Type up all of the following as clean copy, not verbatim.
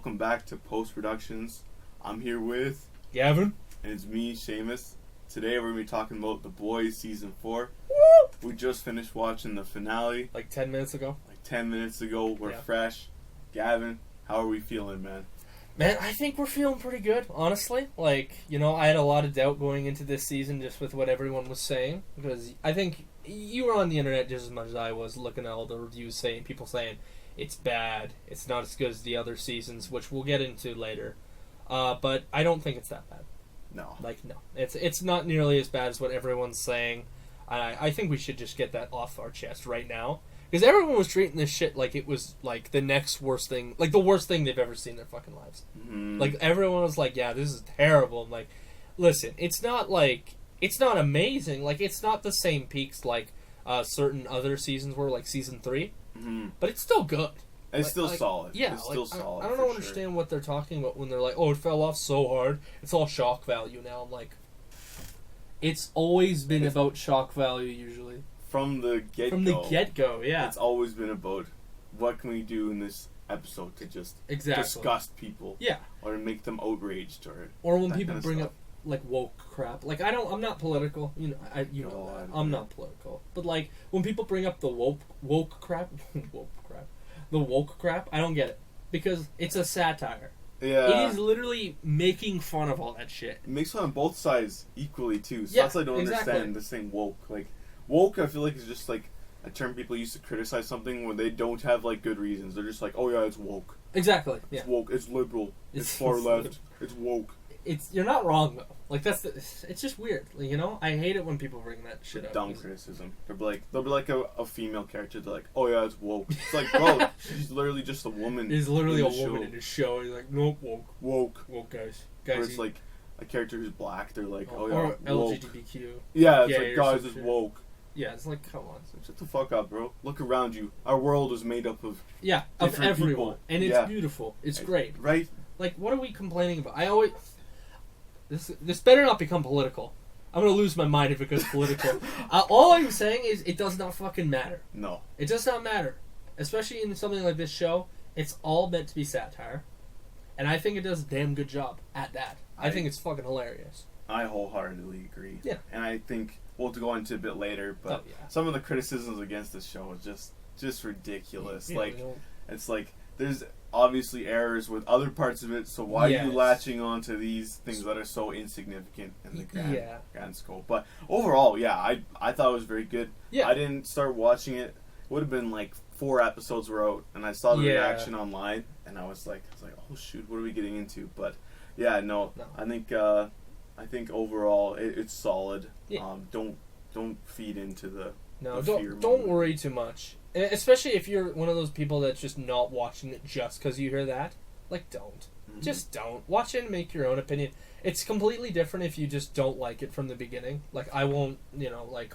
welcome back to Post Productions. I'm here with Gavin, and it's me, Seamus. Today we're going to be talking about The Boys Season 4. Woo! We just finished watching the finale. Like 10 minutes ago. Like 10 minutes ago. We're fresh. Gavin, how are we feeling, man? Man, I think we're feeling pretty good, honestly. Like, I had a lot of doubt going into this season just with what everyone was saying. Because I think you were on the internet just as much as I was, looking at all the reviews people saying it's bad, it's not as good as the other seasons, which we'll get into later. But I don't think it's that bad. No. No. It's not nearly as bad as what everyone's saying. I think we should just get that off our chest right now. Because everyone was treating this shit like it was, like, the next worst thing, like, the worst thing they've ever seen in their fucking lives. Mm-hmm. Like, everyone was like, yeah, this is terrible. I'm like, listen, it's not amazing. Like, it's not the same peaks like certain other seasons were, like Season 3. Mm-hmm. But it's still good. It's still solid. Yeah, it's still solid. I don't understand what they're talking about when they're like, oh, it fell off so hard. It's all shock value now. I'm like, it's always been about shock value, usually. From the get-go. From the get-go, yeah. It's always been about what can we do in this episode to just disgust people. Yeah. Or to make them outraged. Or when people bring up, like, woke crap. Like, I'm not political. I'm not political. But, like, when people bring up the woke crap, the woke crap, I don't get it. Because it's a satire. Yeah. It is literally making fun of all that shit. It makes fun of both sides equally, too. So yeah, that's why I don't exactly. understand this thing woke. Like, woke, I feel like, is just, like, a term people use to criticize something when they don't have, like, good reasons. They're just like, oh, yeah, it's woke. Exactly, yeah. It's woke. It's liberal. It's far left. It's woke. You're not wrong, though. Like, it's just weird, I hate it when people bring that shit up. Dumb criticism. They'll be like a female character. They're like, oh, yeah, it's woke. It's like, bro, she's literally just a woman. She's literally a woman in the show. He's like, nope, woke. Woke, guys. Or it's like a character who's black. They're like, oh, yeah, or woke. LGBTQ. Yeah, it's like, guys, it's woke. Yeah, it's like, come on. Shut the fuck up, bro. Look around you. Our world is made up of of everyone. People. And it's beautiful. It's great. Right? Like, what are we complaining about? This better not become political. I'm going to lose my mind if it goes political. All I'm saying is it does not fucking matter. No. It does not matter. Especially in something like this show. It's all meant to be satire. And I think it does a damn good job at that. I think it's fucking hilarious. I wholeheartedly agree. Yeah. And I think we'll go into a bit later, but some of the criticisms against this show is just ridiculous. Yeah, like, it's like, there's obviously errors with other parts of it, so why are you latching on to these things that are so insignificant in the grand scope? But overall, I thought it was very good. Yeah. I didn't start watching it. It would have been like 4 episodes were out, and I saw the reaction online, and I was like, oh shoot, what are we getting into? But yeah, no. I think overall it's solid. Yeah. Don't feed into the don't worry too much. Especially if you're one of those people that's just not watching it just because you hear that. Like, don't. Mm-hmm. Just don't. Watch it and make your own opinion. It's completely different if you just don't like it from the beginning. Like, I won't,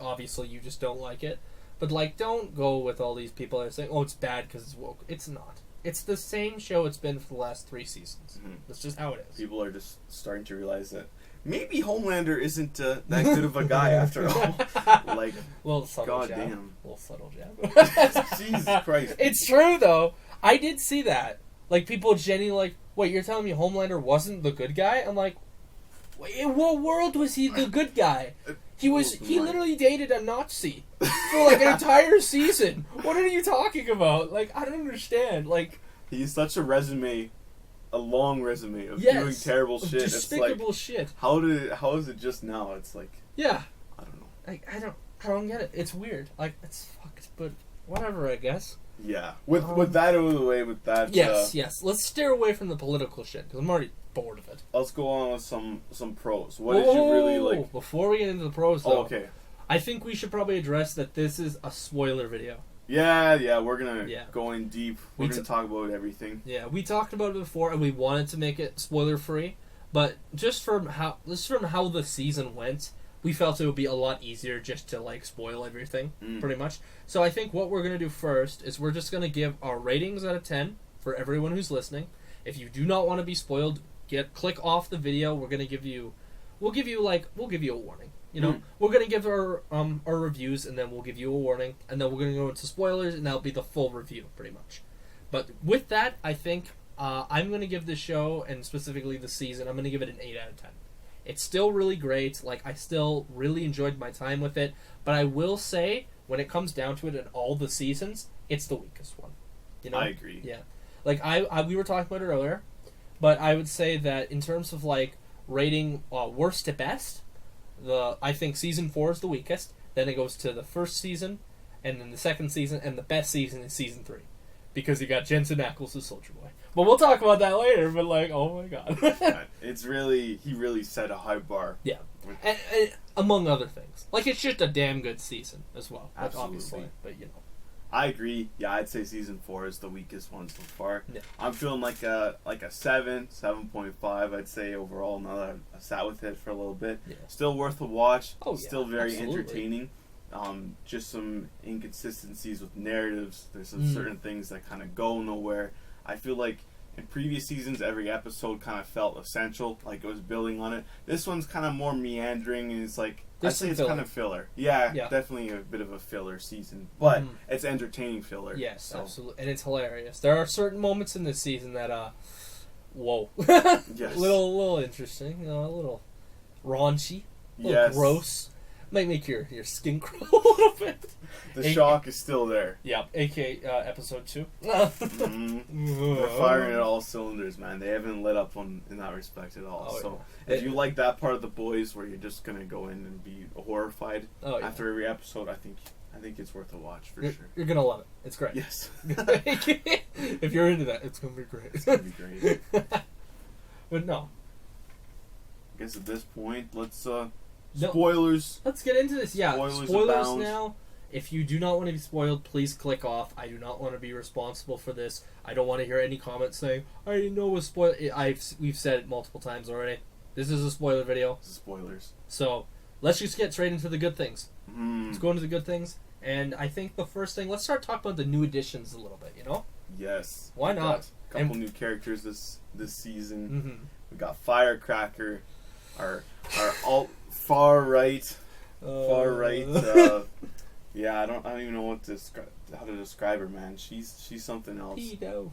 obviously you just don't like it. But, like, don't go with all these people that are saying, oh, it's bad because it's woke. It's not. It's the same show it's been for the last 3 seasons. Mm-hmm. That's just how it is. People are just starting to realize that maybe Homelander isn't that good of a guy after all. Like, little subtle goddamn. Jab. Little subtle jab. Jesus Christ. It's true, though. I did see that. Like, people genuinely like, wait, you're telling me Homelander wasn't the good guy? I'm like, wait, in what world was he the good guy? He literally dated a Nazi for, like, an entire season. What are you talking about? Like, I don't understand. Like, he's such a long resume of doing terrible shit. Despicable it's like, shit. How is it just now? It's like, yeah, I don't know. Like, I don't get it. It's weird. Like, it's fucked, but whatever, I guess. Yeah. With that out of the way, with that. Yes. Let's steer away from the political shit because I'm already bored of it. Let's go on with some pros. What did you really like? Before we get into the pros, though, okay. I think we should probably address that this is a spoiler video. Yeah, we're going to go in deep. We're going to talk about everything. Yeah, we talked about it before, and we wanted to make it spoiler-free, but just from how the season went, we felt it would be a lot easier just to, like, spoil everything, pretty much. So I think what we're going to do first is we're just going to give our ratings out of 10 for everyone who's listening. If you do not want to be spoiled, click off the video. We'll give you a warning. We're going to give our reviews, and then we'll give you a warning, and then we're going to go into spoilers, and that'll be the full review, pretty much. But with that, I think I'm going to give the show, and specifically the season, I'm going to give it an 8 out of 10. It's still really great. Like, I still really enjoyed my time with it. But I will say, when it comes down to it in all the seasons, it's the weakest one. You know? I agree. Yeah. Like, we were talking about it earlier, but I would say that in terms of, like, rating worst to best, I think season 4 is the weakest. Then it goes to the first season, and then the second season, and the best season is season 3. Because you got Jensen Ackles as Soldier Boy. But we'll talk about that later, but like, oh my god. He really set a high bar. Yeah. And among other things. Like, it's just a damn good season as well. Like, Absolutely. Obviously, but you know. I agree. Yeah, I'd say season 4 is the weakest one so far. Yeah. I'm feeling like a 7.5, I'd say overall, now that I've sat with it for a little bit. Yeah. Still worth a watch. Oh, yeah. Still very Absolutely. entertaining. Just some inconsistencies with narratives. There's some certain things that kind of go nowhere. I feel like in previous seasons, every episode kind of felt essential, like it was building on it. This one's kind of more meandering, and it's like, I'd say it's kind of filler. Yeah, definitely a bit of a filler season, but it's entertaining filler. Yes, so. Absolutely, and it's hilarious. There are certain moments in this season that, whoa, yes, little interesting, a little raunchy, a little gross. Might make your skin crawl a little bit. The shock is still there. Yeah, a.k.a. episode 2. We're firing at all cylinders, man. They haven't let up in that respect at all. So if you like that part of The Boys where you're just going to go in and be horrified after every episode, I think it's worth a watch for sure. You're going to love it. It's great. Yes. If you're into that, it's going to be great. It's going to be great. But no. I guess at this point, let's... spoilers. Let's get into this. Yeah, spoilers now. If you do not want to be spoiled, please click off. I do not want to be responsible for this. I don't want to hear any comments saying, I didn't know it was spoiled. We've said it multiple times already. This is a spoiler video. This is spoilers. So, let's just get straight into the good things. Mm. Let's go into the good things. And I think the first thing, let's start talking about the new additions a little bit, you know? Yes. Why not? A couple new characters this season. Mm-hmm. We got Firecracker, our far right. Yeah, I don't even know how to describe her, man. She's something else. Pedo.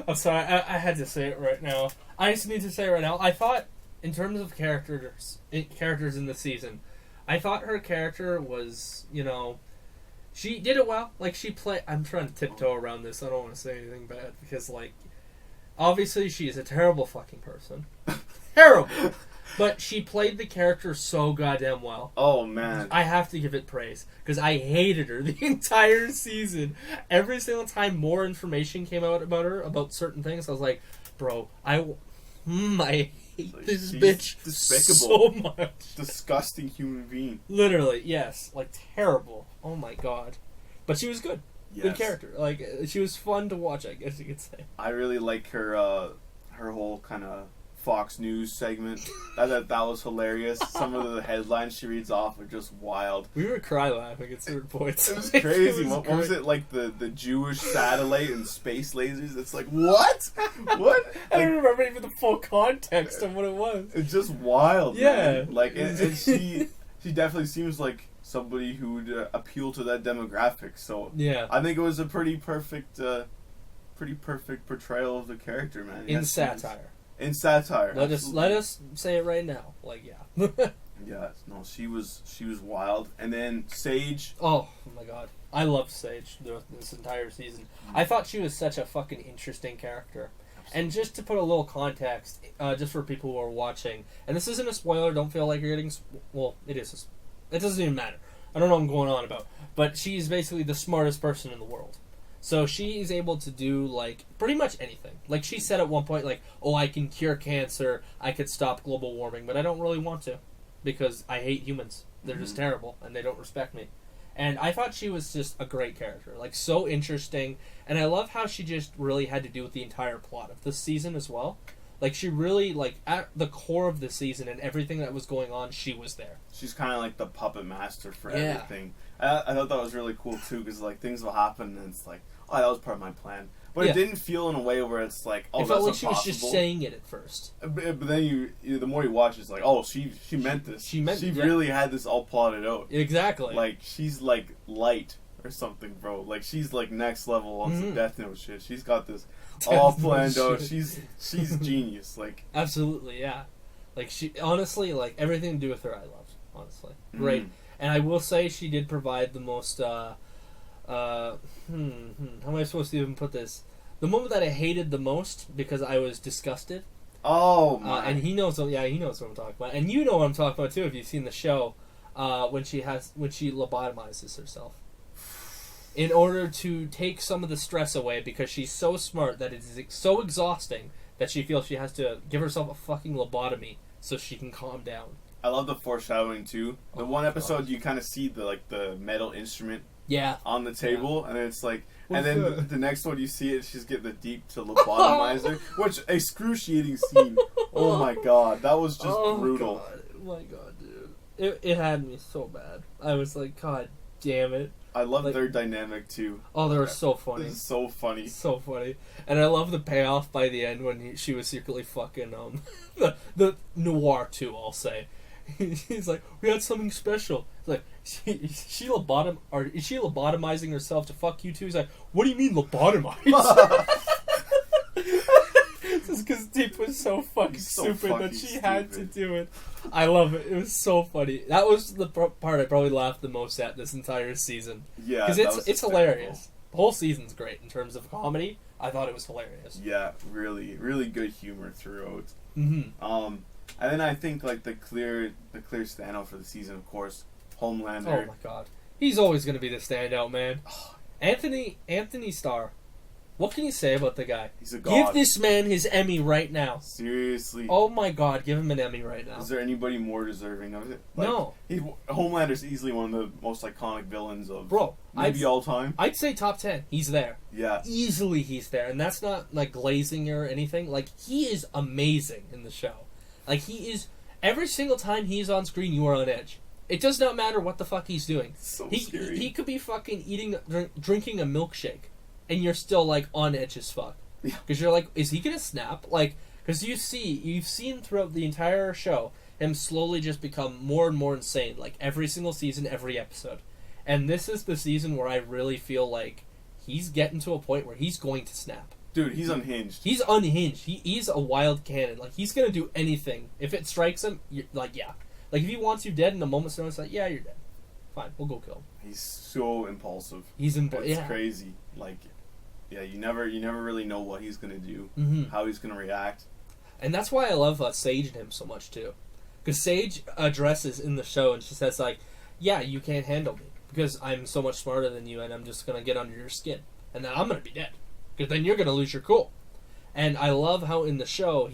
I'm sorry, I had to say it right now. I just need to say it right now. I thought, in terms of characters in the season, I thought her character was, she did it well. Like, I'm trying to tiptoe around this. I don't want to say anything bad because, like, obviously she's a terrible fucking person. Terrible. But she played the character so goddamn well. Oh, man. I have to give it praise. Because I hated her the entire season. Every single time more information came out about her, about certain things, I was like, bro, I hate this bitch despicable. So much. Disgusting human being. Literally, yes. Like, terrible. Oh, my God. But she was good. Yes. Good character. Like, she was fun to watch, I guess you could say. I really like her whole kind of Fox News segment. That was hilarious. Some of the headlines she reads off are just wild. We would cry laughing at certain points. It was crazy. What was it, like the Jewish satellite and space lasers? It's like, what? What? I don't remember even the full context of what it was. It's just wild. Yeah. Man. Like, and she definitely seems like somebody who would appeal to that demographic. So yeah, I think it was a pretty perfect portrayal of the character, man. In satire. In satire. Let us say it right now. Like, yeah. Yeah, no, she was wild. And then Sage. Oh my God, I loved Sage this entire season. I thought she was such a fucking interesting character. Absolutely. And just to put a little context, just for people who are watching, and this isn't a spoiler. Don't feel like you're getting. Well, it is. It doesn't even matter. I don't know what I'm going on about. But she's basically the smartest person in the world. So she is able to do, like, pretty much anything. Like, she said at one point, like, oh, I can cure cancer, I could stop global warming, but I don't really want to. Because I hate humans. They're just terrible, and they don't respect me. And I thought she was just a great character. Like, so interesting. And I love how she just really had to do with the entire plot of this season as well. Like, she really, like, at the core of the season and everything that was going on, she was there. She's kind of like the puppet master for everything. I thought that was really cool, too, because, like, things will happen, and it's like, oh, that was part of my plan. But it didn't feel in a way where it's like, oh, it that's felt like impossible. She was just saying it at first. But then the more you watch, it's like, oh, she meant this. She really had this all plotted out. Exactly. Like, she's like light. or something, bro. Like, she's like next level on some Death Note shit. She's got this all planned out. She's genius. Like, absolutely, yeah. Like, she honestly, like, everything to do with her I loved, honestly. Great. And I will say she did provide the most how am I supposed to even put this? The moment that I hated the most because I was disgusted. Oh my! And he knows what I'm talking about, and you know what I'm talking about too if you've seen the show. When she lobotomizes herself, in order to take some of the stress away, because she's so smart that it is so exhausting that she feels she has to give herself a fucking lobotomy so she can calm down. I love the foreshadowing too. The one episode you kind of see the metal instrument. Yeah. On the table, and it's like, and then the next one you see it, she's getting the deep to lobotomize her, which excruciating scene. Oh my god, that was just brutal. My god, dude, it had me so bad. I was like, God damn it. I love their dynamic too. Oh, they were so funny. This is so funny. So funny, and I love the payoff by the end when she was secretly fucking the noir too. I'll say. He's like, we had something special. He's like, is she lobotomizing herself to fuck you too? He's like, what do you mean lobotomize? Just because Deep was so fucking stupid that she had to do it. I love it. It was so funny. That was the part I probably laughed the most at this entire season. Yeah, because it's hilarious. The whole season's great in terms of comedy. I thought it was hilarious. Yeah, really, really good humor throughout. Mm-hmm. And then I think like the clear standout for the season, of course, Homelander. Oh my god, he's always going to be the standout, man. Anthony Starr. What can you say about the guy? He's a god. Give this man his Emmy right now. Seriously. Oh my god, give him an Emmy right now. Is there anybody more deserving of it? Like, no. Homelander's easily one of the most iconic villains of maybe all time. I'd say top 10. He's there. Yeah. Easily he's there. And that's not like glazing or anything. Like, he is amazing in the show. Like, he is... Every single time he's on screen, you are on edge. It does not matter what the fuck he's doing. So scary. He could be fucking drinking a milkshake, and you're still, like, on edge as fuck. Yeah. Because you're like, is he gonna snap? Like, because you've seen throughout the entire show him slowly just become more and more insane, like, every single season, every episode. And this is the season where I really feel like he's getting to a point where he's going to snap. Dude, he's unhinged. He's unhinged. He's a wild cannon. Like, he's gonna do anything. If it strikes him, like, yeah. Like, if he wants you dead in a moment's notice, like, yeah, you're dead. Fine, we'll go kill him. He's so impulsive. It's crazy. Like, yeah, you never really know what he's gonna do, how he's gonna react. And that's why I love Sage and him so much, too. Because Sage addresses in the show, and she says, like, yeah, you can't handle me, because I'm so much smarter than you, and I'm just gonna get under your skin. And then I'm gonna be dead. Because then you're going to lose your cool. And I love how in the show,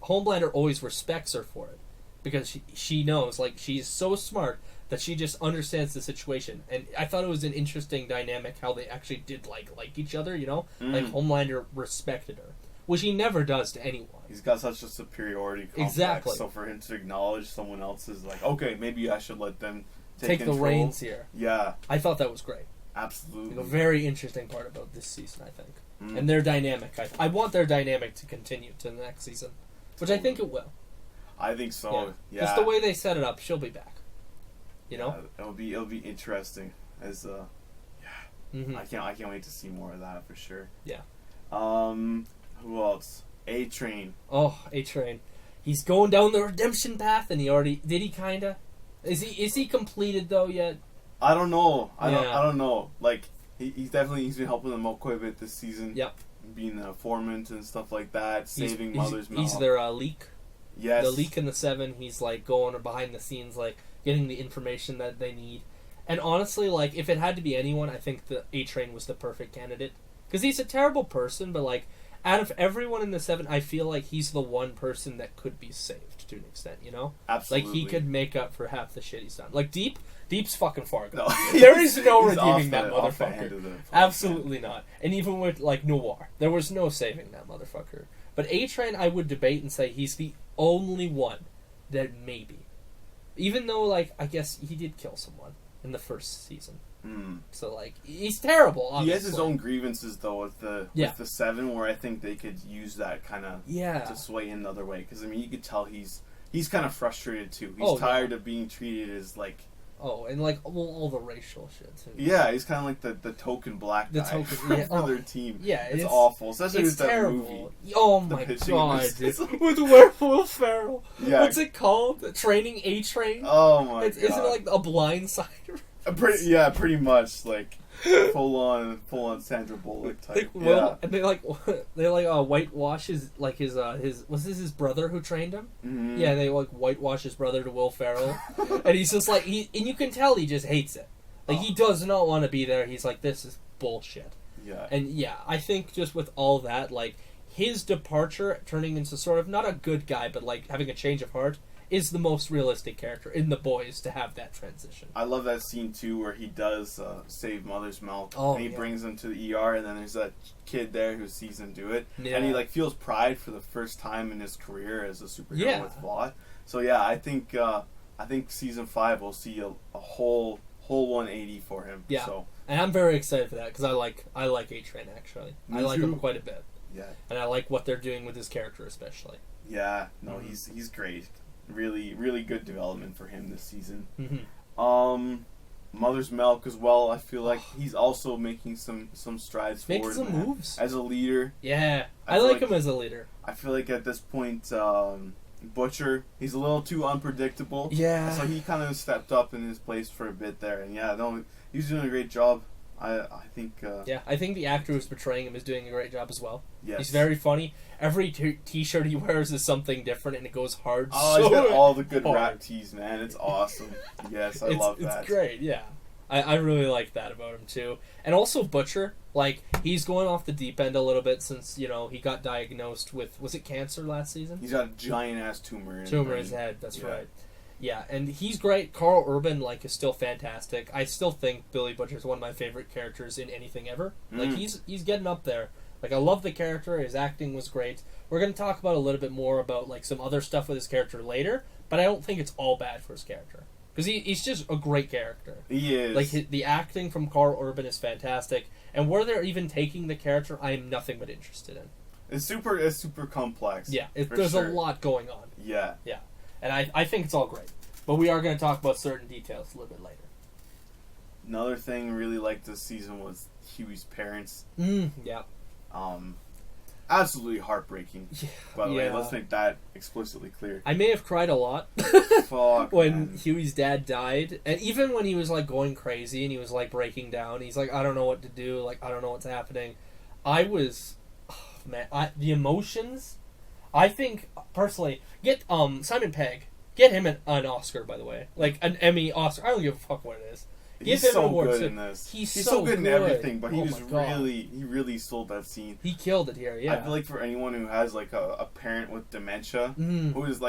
Homelander always respects her for it. Because she knows, like, she's so smart that she just understands the situation. And I thought it was an interesting dynamic how they actually did, like each other, you know? Like, Homelander respected her. Which he never does to anyone. He's got such a superiority complex. Exactly. So for him to acknowledge someone else's, like, okay, maybe I should let them take the reins here. Yeah. I thought that was great. Absolutely. Like, a very interesting part about this season, I think. And their dynamic. I want their dynamic to continue to the next season. Which I think it will. I think so, yeah. Just the way they set it up, she'll be back. You know? It'll be interesting. As I can't wait to see more of that for sure. Yeah. Who else? A-Train. Oh, A-Train. He's going down the redemption path, and did he kinda? Is he completed though yet? I don't know. I don't know. Like, he's been helping them out quite a bit this season. Yep. Being a foreman and stuff like that, saving Mother's Milk. He's their leak. Yes. The leak in the 7. He's like going behind the scenes, like getting the information that they need. And honestly, like, if it had to be anyone, I think the A-Train was the perfect candidate. Because he's a terrible person, but like, out of everyone in the 7, I feel like he's the one person that could be saved to an extent, you know? Absolutely. Like, he could make up for half the shit he's done. Like, Deep's fucking Fargo. No, there is no redeeming that motherfucker. Absolutely not. And even with, like, Noir, there was no saving that motherfucker. But A-Train, I would debate and say he's the only one that maybe. Even though, like, I guess he did kill someone in the first season. So, like, he's terrible, obviously. He has his own grievances, though, with the 7, where I think they could use that kind of to sway in the other way. Because, I mean, you could tell he's kind of frustrated, too. He's tired of being treated as, like, Oh, and like all the racial shit too. Yeah, he's kind of like the token black guy for their team. Yeah, it's awful. Especially with that terrible. movie. Oh my god, with Will Ferrell. Yeah. What's it called? Training A Train. Oh my god. Isn't it like a blind side? Pretty much like full on Sandra Bullock type. And they whitewash his was this his brother who trained him? Mm-hmm. Yeah, they like whitewash his brother to Will Ferrell, and he's just like and you can tell he just hates it. Like he does not want to be there. He's like, this is bullshit. Yeah. And yeah, I think just with all that, like his departure turning into sort of not a good guy, but like having a change of heart, is the most realistic character in The Boys to have that transition. I love that scene too where he does save Mother's milk, and he brings him to the ER, and then there's that kid there who sees him do it, and he like feels pride for the first time in his career as a superhero with flaw. So yeah, I think season 5 will see a whole 180 for him. Yeah, so. And I'm very excited for that because I like A-Train actually. I like him quite a bit. Yeah, and I like what they're doing with his character especially. Yeah, no, he's great. Really, really good development for him this season. Mm-hmm. Mother's Milk as well. I feel like he's also making some strides forward. Making some moves as a leader. Yeah, I like him as a leader. I feel like at this point, Butcher, he's a little too unpredictable. Yeah, so he kind of stepped up in his place for a bit there, and he's doing a great job. I think. I think the actor who's portraying him is doing a great job as well. Yes. He's very funny. Every T-shirt he wears is something different, and it goes hard. Oh, he's got all the good rap tees, man. It's awesome. Yes, I love that. It's great. Yeah, I really like that about him too. And also Butcher, like he's going off the deep end a little bit since he got diagnosed with, was it cancer last season? He's got a giant ass tumor in his head. That's right. Yeah, and he's great. Carl Urban, is still fantastic. I still think Billy Butcher's one of my favorite characters in anything ever. Like, he's getting up there. Like, I love the character. His acting was great. We're going to talk about a little bit more about, some other stuff with his character later, but I don't think it's all bad for his character. Because he's just a great character. He is. The acting from Carl Urban is fantastic, and where they're even taking the character, I am nothing but interested in. It's super complex. Yeah, there's a lot going on. Yeah. Yeah. And I think it's all great. But we are going to talk about certain details a little bit later. Another thing I really liked this season was Huey's parents. Yeah. Absolutely heartbreaking. Yeah. By the way, let's make that explicitly clear. I may have cried a lot when Huey's dad died. And even when he was, going crazy and he was, breaking down. He's like, I don't know what to do. I don't know what's happening. I was... Oh, man. The emotions... I think, personally, get Simon Pegg. Get him an Oscar, by the way. An Emmy, Oscar. I don't give a fuck what it is. He's so good in this. He's so good in everything, but he really sold that scene. He killed it here, yeah. I feel like for anyone who has, a parent with dementia, who is,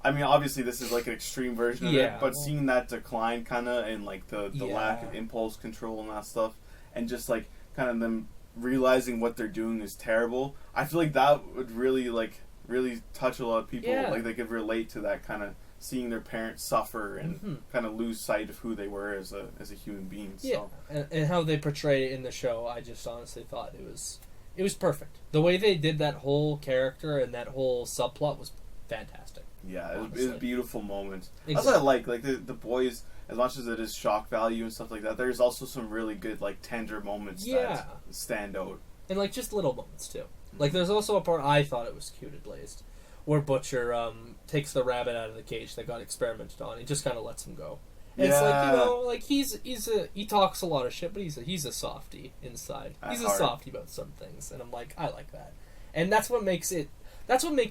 obviously this is, an extreme version of it, but seeing that decline, kind of, and, the lack of impulse control and that stuff, and just, kind of them realizing what they're doing is terrible, I feel like that would really touch a lot of people. Yeah. They could relate to that kind of seeing their parents suffer and kind of lose sight of who they were as a human being. So. Yeah, and how they portray it in the show, I just honestly thought it was perfect. The way they did that whole character and that whole subplot was fantastic. Yeah, it was a beautiful moment. Exactly. That's what I like the Boys, as much as it is shock value and stuff like that, there's also some really good, tender moments that stand out. And, just little moments, too. There's also a part I thought it was cute, at least, where Butcher takes the rabbit out of the cage that got experimented on. He just kind of lets him go. And it's he talks a lot of shit, but he's a softie inside. He's a softie about some things, and I'm like, I like that. And that's what makes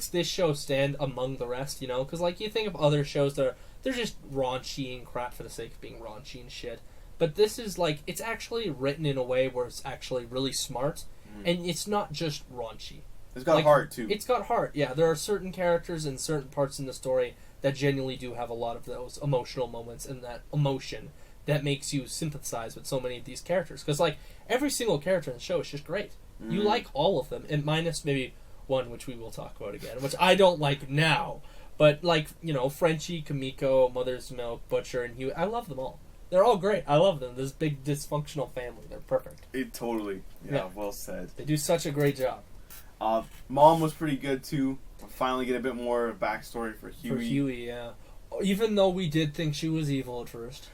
this show stand among the rest, because you think of other shows that they're just raunchy and crap for the sake of being raunchy and shit. But this is it's actually written in a way where it's actually really smart. And it's not just raunchy. It's got heart, too. It's got heart, yeah. There are certain characters and certain parts in the story that genuinely do have a lot of those emotional moments and that emotion that makes you sympathize with so many of these characters. Because, every single character in the show is just great. You like all of them, and minus maybe one, which we will talk about again, which I don't like now. But, Frenchie, Kamiko, Mother's Milk, Butcher, and Huey, I love them all. They're all great. I love them. This big dysfunctional family. They're perfect. Totally. Yeah, well said. They do such a great job. Mom was pretty good, too. We'll finally get a bit more backstory for Huey. Yeah. Even though we did think she was evil at first.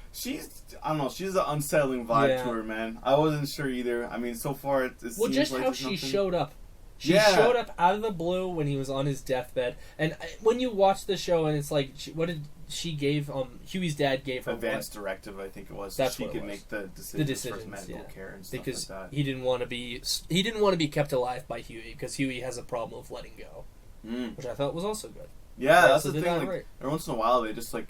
I don't know, she's an unsettling vibe to her, man. I wasn't sure either. I mean, so far it seems just like how she showed up. She showed up out of the blue when he was on his deathbed. And when you watch the show and it's like, Huey's dad gave her advanced directive, I think it was. That's so she could make the decisions for medical care and stuff like that. He didn't want to be kept alive by Huey because Huey has a problem with letting go. Which I thought was also good. Yeah, that's the thing. Like, every once in a while, they just like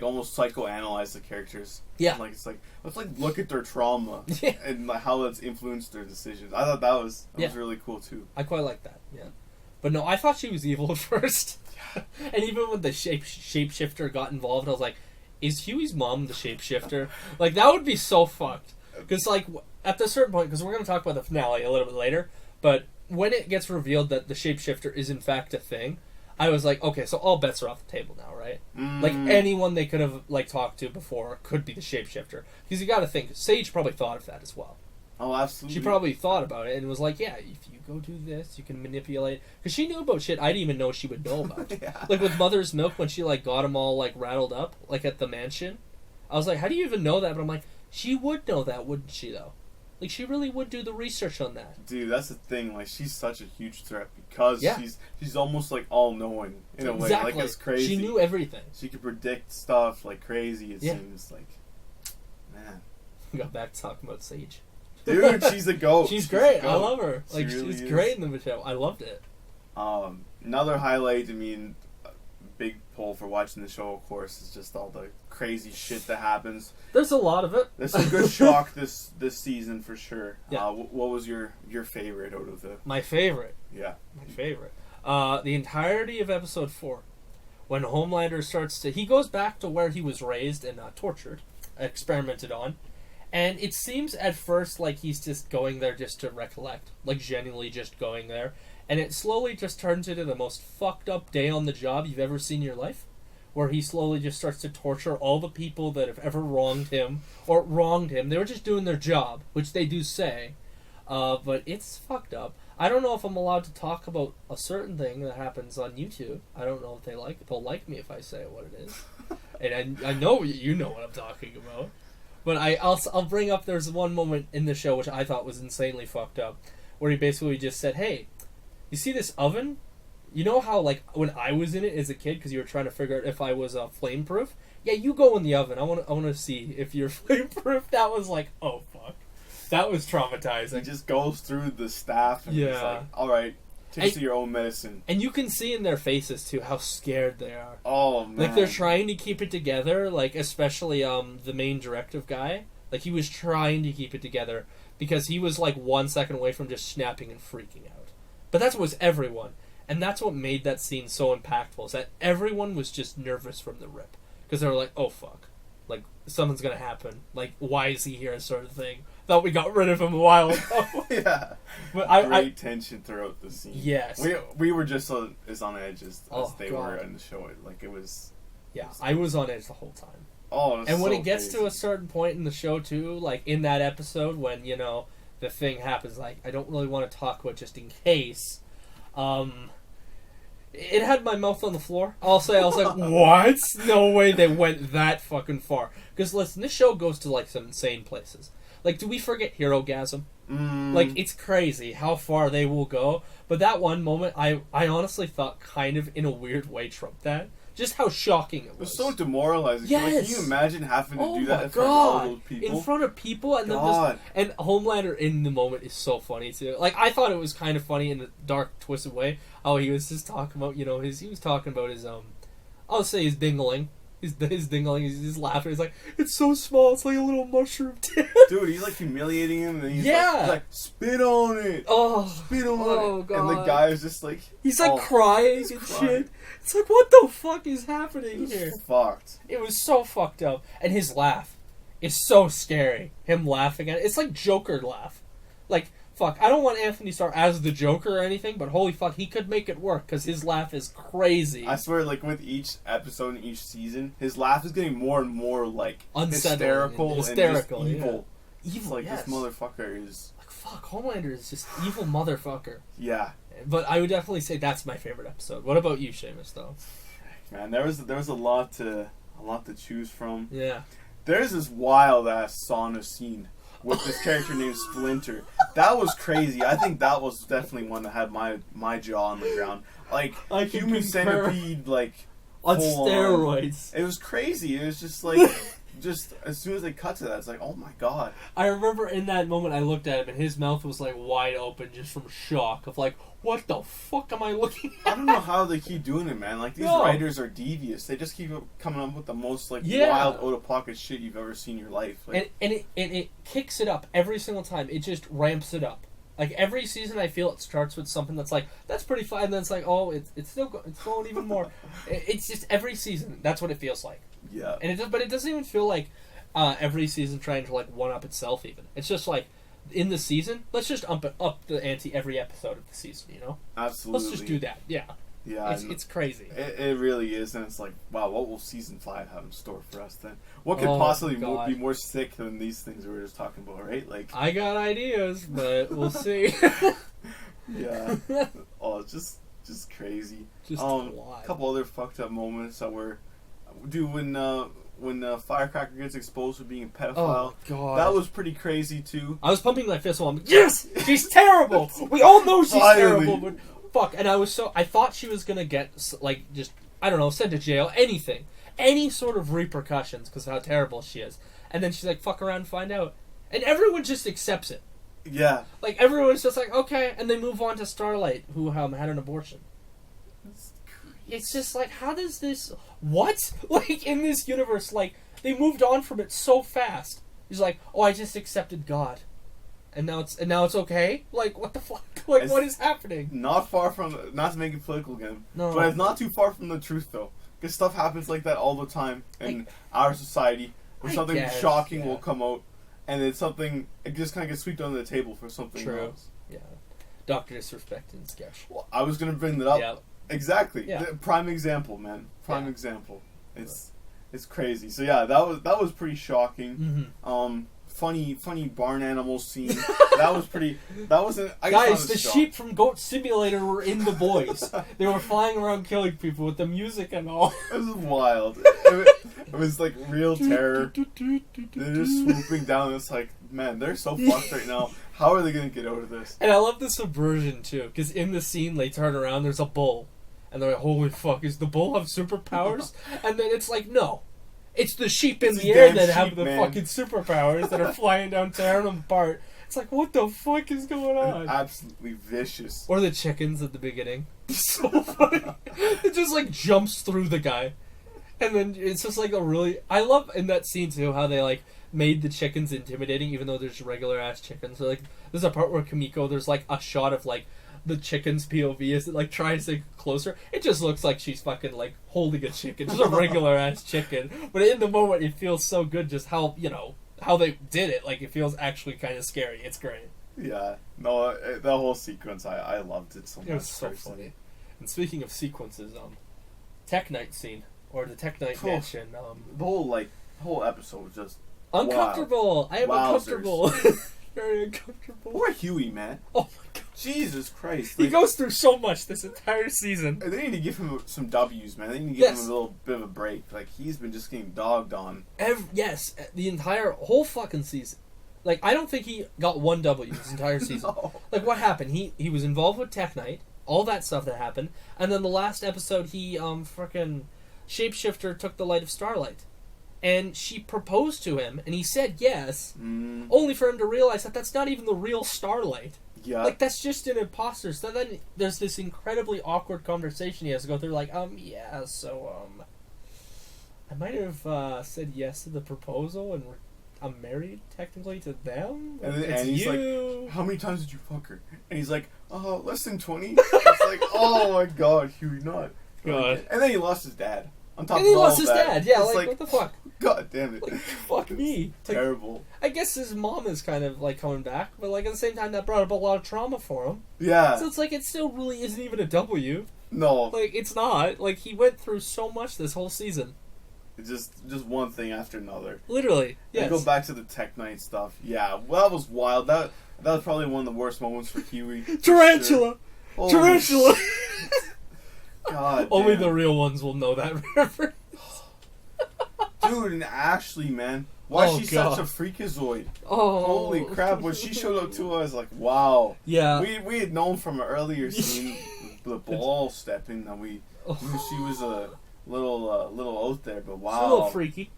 almost psychoanalyze the characters. Yeah, like it's like let's look at their trauma and how that's influenced their decisions. I thought that was really cool too. I quite like that. Yeah, but no, I thought she was evil at first. And even when the shapeshifter got involved, I was like, "Is Huey's mom the shapeshifter?" Like that would be so fucked. Because like at a certain point, because we're going to talk about the finale a little bit later, but when it gets revealed that the shapeshifter is in fact a thing. I was like, okay, so all bets are off the table now, right? Like, anyone they could have, like, talked to before could be the shapeshifter. Because you gotta think, Sage probably thought of that as well. Oh, absolutely. She probably thought about it and was like, yeah, if you go do this, you can manipulate... Because she knew about shit I didn't even know she would know about. Like, with Mother's Milk, when she, like, got them all, like, rattled up, like, at the mansion. I was like, how do you even know that? But I'm like, she would know that, wouldn't she, though? Like, she really would do the research on that. Dude, that's the thing. Like, she's such a huge threat because she's almost, like, all-knowing in a way. Like, it's crazy. She knew everything. She could predict stuff like crazy, it seems. Like, man. We got back to talking about Sage. Dude, she's a goat. She's great. I love her. Like, she's great in the show. I loved it. Another highlight, I mean, big pull for watching the show, of course, is just all the crazy shit that happens. There's a lot of it. There's some good shock this season for sure. Yeah. What was your favorite out of the... My favorite? Yeah. My favorite. The entirety of episode 4. When Homelander starts to... He goes back to where he was raised and tortured, experimented on. And it seems at first like he's just going there just to recollect. Like genuinely just going there. And it slowly just turns into the most fucked up day on the job you've ever seen in your life. Where he slowly just starts to torture all the people that have ever wronged him. Or wronged him. They were just doing their job, which they do say. But it's fucked up. I don't know if I'm allowed to talk about a certain thing that happens on YouTube. I don't know if they'll like me if I say what it is. And I know you know what I'm talking about. But I'll bring up, there's one moment in the show which I thought was insanely fucked up. Where he basically just said, hey, you see this oven? You know how, like, when I was in it as a kid, because you were trying to figure out if I was flame-proof? Yeah, you go in the oven. I want to see if you're flame-proof. That was like, oh, fuck. That was traumatizing. He just goes through the staff and he's like, all right, take your own medicine. And you can see in their faces, too, how scared they are. Oh, man. Like, they're trying to keep it together, like, especially the main directive guy. Like, he was trying to keep it together because he was, like, 1 second away from just snapping and freaking out. But that was everyone. And that's what made that scene so impactful, is that everyone was just nervous from the rip. Because they were like, oh, fuck. Like, something's going to happen. Like, why is he here, sort of thing. Thought we got rid of him a while ago. Yeah. But Great tension throughout the scene. Yes. We were just as on edge as they God. were in the show. Like, it was... Yeah, I was on edge the whole time. Oh, it was And when so it gets crazy. to a certain point in the show, too, like, in that episode, when, you know, the thing happens, like, I don't really want to talk about just in case... It had my mouth on the floor. I was like, what? No way they went that fucking far. Because listen, this show goes to like some insane places. Like, do we forget Herogasm? Like, it's crazy how far they will go. But that one moment, I honestly thought kind of in a weird way trumped that. Just how shocking it was. It was so demoralizing. Yes. Like, can you imagine having to do that in front of all those people? In front of people, and then and Homelander in the moment is so funny too. Like, I thought it was kind of funny in a dark, twisted way. Oh, he was just talking about, you know, he was talking about his I'll say his dingling. His dingling, he's laughing. He's like, it's so small, it's like a little mushroom tip. Dude, he's like humiliating him, and he's yeah. like, spit on it. Oh, spit on it. God. And the guy is just like, he's like crying and shit. It's like, what the fuck is happening here? Fucked. It was so fucked up. And his laugh is so scary. Him laughing at it. It's like Joker laugh. Like, fuck, I don't want Anthony Starr as the Joker or anything, but holy fuck, he could make it work, because his laugh is crazy. I swear, like, with each episode and each season, his laugh is getting more and more, like, hysterical and just evil. Yeah. Evil, like, this motherfucker is... Like, fuck, Homelander is just evil motherfucker. Yeah. But I would definitely say that's my favorite episode. What about you, Seamus, though? man. There was a lot to choose from. Yeah. There's this wild ass sauna scene with this character named Splinter. That was crazy. I think that was definitely one that had my jaw on the ground. Like human centipede, like on steroids. It was crazy. It was just like. Just as soon as they cut to that, it's like, oh my god. I remember in that moment I looked at him and his mouth was like wide open just from shock of like, what the fuck am I looking at? I don't know how they keep doing it, man. Like, these writers are devious. They just keep coming up with the most like wild out-of-pocket shit you've ever seen in your life. Like, and it kicks it up every single time. It just ramps it up. Like, every season I feel it starts with something that's like, that's pretty fun, and then it's like, oh, it's still it's going even more. It's just every season, that's what it feels like. Yeah. But it doesn't even feel like every season trying to like one up itself. Even it's just like in the season, let's just up the ante every episode of the season. You know, absolutely. Let's just do that. Yeah. Yeah. It's crazy. It really is, and it's like, wow, what will season 5 have in store for us then? What could possibly be more sick than these things we were just talking about, right? Like, I got ideas, but we'll see. Yeah. Oh, it's just crazy. Just a couple other fucked up moments that were. Dude, when Firecracker gets exposed for being a pedophile, oh, God. That was pretty crazy too. I was pumping my fist while I'm like, yes, she's terrible. We all know she's terrible, but fuck. And I thought she was gonna get like just I don't know, sent to jail, anything, any sort of repercussions because of how terrible she is. And then she's like, fuck around and find out, and everyone just accepts it. Yeah, like everyone's just like, okay, and they move on to Starlight, who had an abortion. It's just like, how does this... What? Like, in this universe, like, they moved on from it so fast. He's like, oh, I just accepted God. And now it's okay? Like, what the fuck? Like, what is happening? Not far from... Not to make it political again. No. But it's not too far from the truth, though. Because stuff happens like that all the time in our society. Where something shocking will come out. And it's something... It just kind of gets swept under the table for something else. Yeah. Dr. Disrespect in sketch. Well, I was going to bring that up. Yeah. Exactly. Yeah. Prime example, man. Prime example. It's crazy. So yeah, that was pretty shocking. Mm-hmm. Funny barn animal scene. That was pretty. That wasn't. Guys, the sheep from Goat Simulator were in The Boys. They were flying around killing people with the music and all. It was wild. It was like real terror. They're just swooping down. It's like, man, they're so fucked right now. How are they gonna get out of this? And I love the subversion too, because in the scene they turn around, there's a bull, and they're like, "Holy fuck, is the bull have superpowers?" And then it's like, no, it's the sheep in the air that have the fucking superpowers that are flying down, tearing them apart. It's like, what the fuck is going on? Absolutely vicious. Or the chickens at the beginning, so funny. It just like jumps through the guy, and then it's just like a really. I love in that scene too how they like. Made the chickens intimidating, even though there's regular ass chickens. So like, there's a part where Kimiko, there's like a shot of like the chicken's POV as it like tries to get closer. It just looks like she's fucking like holding a chicken, just a regular ass chicken. But in the moment, it feels so good, just how how they did it. Like it feels actually kind of scary. It's great. Yeah, no, the whole sequence, I loved it so much. It was so funny. And speaking of sequences, Tech Night scene or the Tech Night mansion, the whole episode was just. Uncomfortable. Wow. I am uncomfortable. Very uncomfortable. Poor Huey, man. Oh my god. Jesus Christ. He goes through so much this entire season. They need to give him some W's, man. They need to give him a little bit of a break. Like, he's been just getting dogged on. Yes, the entire whole fucking season. Like, I don't think he got one W this entire season. No. Like, what happened? He was involved with Tech Night, all that stuff that happened, and then the last episode, he frickin' shapeshifter took the light of Starlight. And she proposed to him, and he said yes, only for him to realize that that's not even the real Starlight. Yeah. Like, that's just an imposter. So then there's this incredibly awkward conversation he has to go through, like, yeah, so, I might have said yes to the proposal, and I'm married, technically, to them? Like, and he's like, how many times did you fuck her? And he's like, less than 20? It's like, oh my god, Huey, not. God. And then he lost his dad. On top and he of lost all his that. dad, yeah, like, what the fuck? God damn it. Like, fuck me. Terrible. Like, I guess his mom is kind of, like, coming back, but, like, at the same time, that brought up a lot of trauma for him. Yeah. So it's like, it still really isn't even a W. No. Like, it's not. Like, he went through so much this whole season. It's just one thing after another. Literally, yes. Go back to the Tech Night stuff. Yeah, well, that was wild. That was probably one of the worst moments for Huey. Tarantula! Sure. Tarantula! God Only damn. the real ones will know that reference. Dude, and Ashley, man. Why is she such a freakazoid? Oh. Holy crap, when she showed up to us, like, wow. Yeah. We had known from an earlier scene, the ball stepping, that we knew she was a little out there, but wow. She's a little freaky.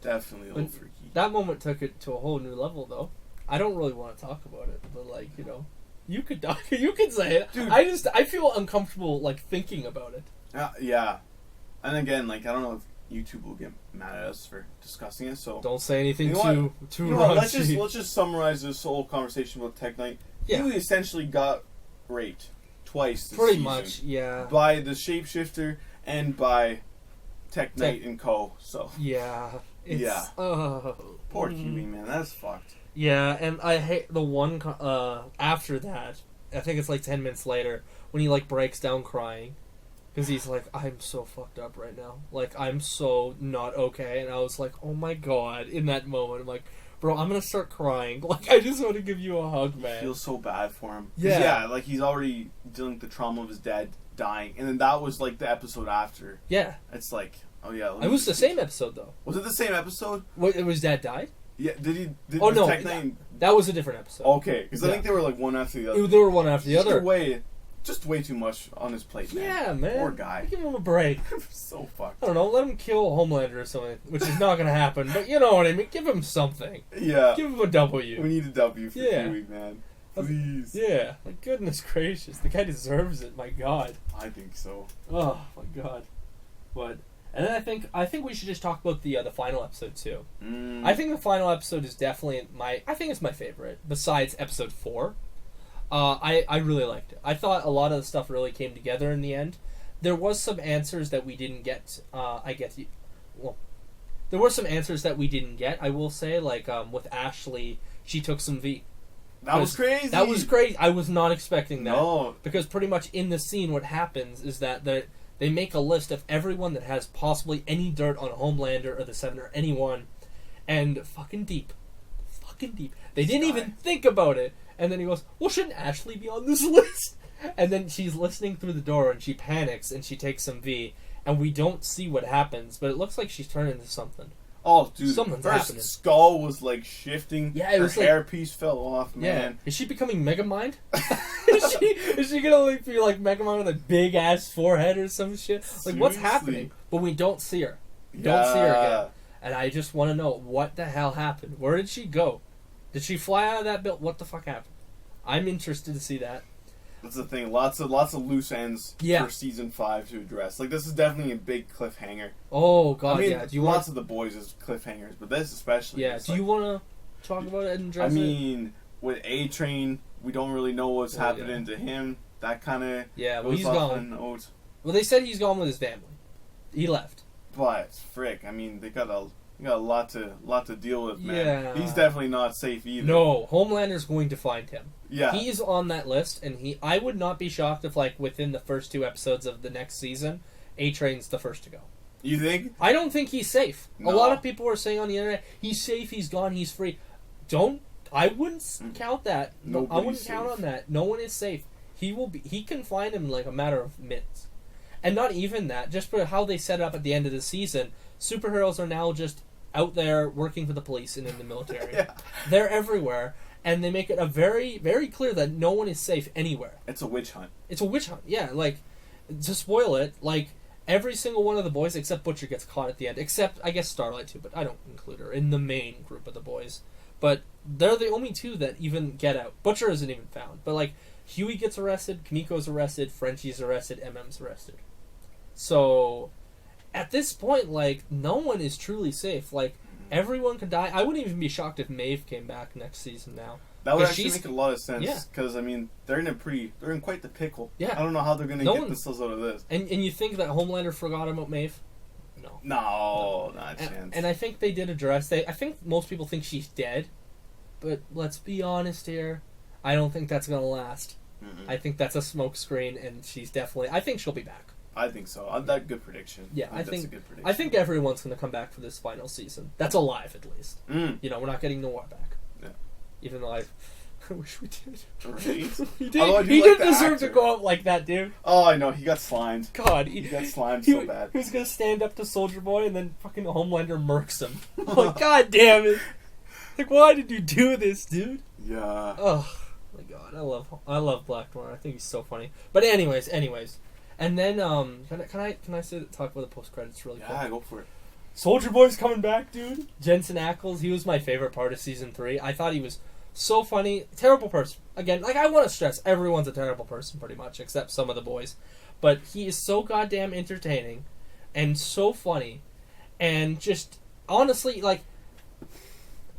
Definitely a little freaky. That moment took it to a whole new level, though. I don't really want to talk about it, but, like, you know, you could talk, you could say it. Dude. I feel uncomfortable, like, thinking about it. Yeah. And again, like, I don't know if YouTube will get mad at us for discussing it, so don't say anything too raunchy. Let's just summarize this whole conversation about Tech Knight. Yeah. He essentially got raped twice this Pretty season. much, yeah. By the shapeshifter and by Tech Knight and Co. So yeah. Poor Huey, man, that's fucked. Yeah, and I hate the one after that. I think it's like 10 minutes later when he like breaks down crying because he's like, I'm so fucked up right now. Like, I'm so not okay. And I was like, oh my god, in that moment, I'm like, bro, I'm gonna start crying. Like, I just want to give you a hug, man. I feel so bad for him. Yeah, like he's already dealing with the trauma of his dad dying, and then that was like the episode after. Yeah, it's like, oh yeah. It was the same episode though. Was it the same episode? What? It was dad died. Yeah, oh no, that was a different episode. Okay, because I think they were like one after the other. They were one after the other. Just way too much on his plate, man. Yeah, man. Poor guy. Give him a break. So fucked. I don't know, let him kill Homelander or something, which is not going to happen, but you know what I mean. Give him something. Yeah. Give him a W. We need a W for Huey, man. Please. Yeah. Like, goodness gracious. The guy deserves it, my god. I think so. Oh, my god. But... And then I think we should just talk about the final episode too. I think the final episode is definitely I think it's my favorite besides episode 4. I really liked it. I thought a lot of the stuff really came together in the end. There was some answers that we didn't get. There were some answers that we didn't get. I will say, like with Ashley, she took some V. That was crazy. That was crazy. I was not expecting that. No, because pretty much in the scene, what happens is that they make a list of everyone that has possibly any dirt on Homelander or the Seven or anyone, and fucking deep. They didn't even think about it. And then he goes, well, shouldn't Ashley be on this list? And then she's listening through the door and she panics and she takes some V. And we don't see what happens, but it looks like she's turned into something. Oh, dude. Something's her happening. Skull was like shifting. Yeah, it was her hairpiece fell off, man. Yeah. Is she becoming Megamind? is she gonna like be like Megamind with a big ass forehead or some shit? Like, seriously? What's happening? But we don't see her. Don't see her again. And I just want to know what the hell happened. Where did she go? Did she fly out of that building? What the fuck happened? I'm interested to see that. That's the thing. Lots of loose ends for season 5 to address. Like, this is definitely a big cliffhanger. Oh god, I mean, yeah. Do you lots of the boys is cliffhangers, but this especially. Yeah. Do you want to talk about it and address it? I mean, with A-Train, we don't really know what's happening to him. That kind of well, he's gone. Well, they said he's gone with his family. He left. But frick, I mean, they got a lot to deal with, man. Yeah. He's definitely not safe either. No, Homelander's going to find him. Yeah. He's on that list, and I would not be shocked if, like, within the first 2 episodes of the next season, A-Train's the first to go. You think? I don't think he's safe. No. A lot of people are saying on the internet, he's safe, he's gone, he's free. I wouldn't count that. I wouldn't count on that. No one is safe. He can find him in, like, a matter of minutes. And not even that, just for how they set it up at the end of the season, superheroes are now just out there working for the police and in the military. Yeah. They're everywhere, and they make it a very, very clear that no one is safe anywhere. It's a witch hunt. It's a witch hunt, yeah. Like, to spoil it, like, every single one of the boys except Butcher gets caught at the end. Except, I guess, Starlight too, but I don't include her in the main group of the boys. But they're the only 2 that even get out. Butcher isn't even found. But, like, Huey gets arrested, Kimiko's arrested, Frenchie's arrested, MM's arrested. So, at this point, like, no one is truly safe. Like, everyone could die. I wouldn't even be shocked if Maeve came back next season now. That would actually make a lot of sense. Because, I mean, they're in quite the pickle. Yeah. I don't know how they're going to get themselves out of this. And you think that Homelander forgot about Maeve? No, not a chance. And I think they did address... I think most people think she's dead. But let's be honest here. I don't think that's going to last. Mm-mm. I think that's a smokescreen, and she's definitely... I think she'll be back. I think so. That's a good prediction. Yeah, I think that's a good prediction. I think everyone's going to come back for this final season. That's alive, at least. Mm. You know, we're not getting Noir back. Yeah. Even though I wish we did. Right? He didn't deserve to go out like that, dude. Oh, I know. He got slimed. God. He got slimed so bad. He was going to stand up to Soldier Boy and then fucking Homelander murks him. I'm like, God damn it. Like, why did you do this, dude? Yeah. Oh, my God. I love Black Noir. I think he's so funny. But anyways. And then, can I talk about the post-credits really quick? Yeah, go for it. Soldier Boy's coming back, dude. Jensen Ackles, he was my favorite part of Season 3. I thought he was so funny. Terrible person. Again, like, I want to stress, everyone's a terrible person, pretty much, except some of the boys. But he is so goddamn entertaining and so funny. And just, honestly, like,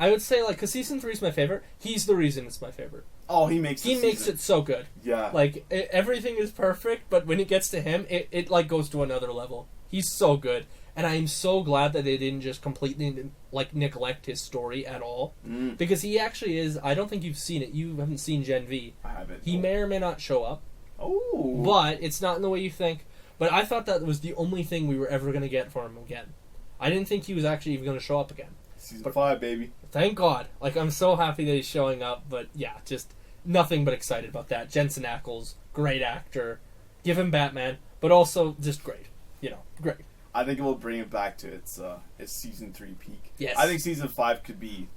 I would say, like, because Season 3 is my favorite, he's the reason it's my favorite. Oh, he makes it so good. Yeah. Like, everything is perfect, but when it gets to him, it like, goes to another level. He's so good. And I am so glad that they didn't just completely, like, neglect his story at all. Mm. Because he actually is, I don't think you've seen it. You haven't seen Gen V. I haven't. He may or may not show up. Oh. But it's not in the way you think. But I thought that was the only thing we were ever going to get for him again. I didn't think he was actually even going to show up again. Season 5, baby. Thank God. Like, I'm so happy that he's showing up. But, yeah, just nothing but excited about that. Jensen Ackles, great actor. Give him Batman. But also just great. You know, great. I think it will bring it back to its Season 3 peak. Yes. I think Season 5 could be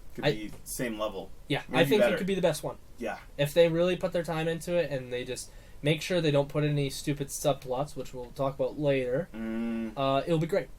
same level. Yeah, Maybe I think better. it could be the best one. Yeah. If they really put their time into it and they just make sure they don't put any stupid subplots, which we'll talk about later, it'll be great.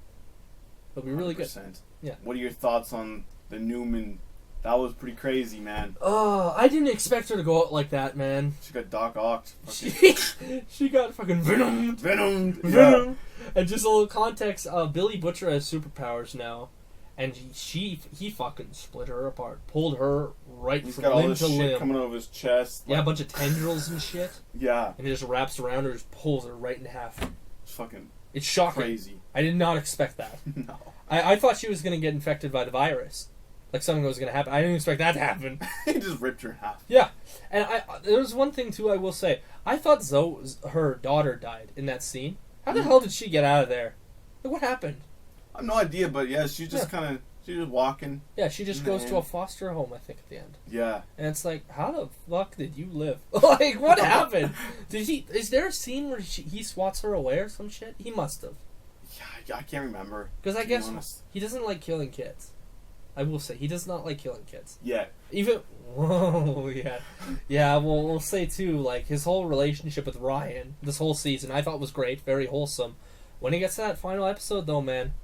It'll be really 100%. good. Yeah. What are your thoughts on the Newman? That was pretty crazy, man. Oh, I didn't expect her to go out like that, man. She got Doc Ock. She got fucking venomed. Venomed. Yeah. And just a little context, Billy Butcher has superpowers now. And he fucking split her apart. Pulled her right He's from got all limb this to shit limb. coming out of his chest. Yeah, a bunch of tendrils and shit. Yeah. And he just wraps around her, just pulls her right in half. It's fucking It's shocking. crazy. I did not expect that. No. I thought she was going to get infected by the virus. Like something was going to happen. I didn't expect that to happen. He just ripped her in half. Yeah. And there was one thing, too, I will say. I thought her daughter died in that scene. How the hell did she get out of there? Like, what happened? I have no idea, but yeah, she just kind of... She was walking. Yeah, she just goes to a foster home, I think, at the end. Yeah. And it's like, how the fuck did you live? Like, what happened? Is there a scene where he swats her away or some shit? He must have. Yeah, I can't remember. Because I guess he doesn't like killing kids. I will say, he does not like killing kids. Yeah. Even... Whoa, yeah. Yeah, well, we'll say, too, like, his whole relationship with Ryan, this whole season, I thought was great, very wholesome. When he gets to that final episode, though, man,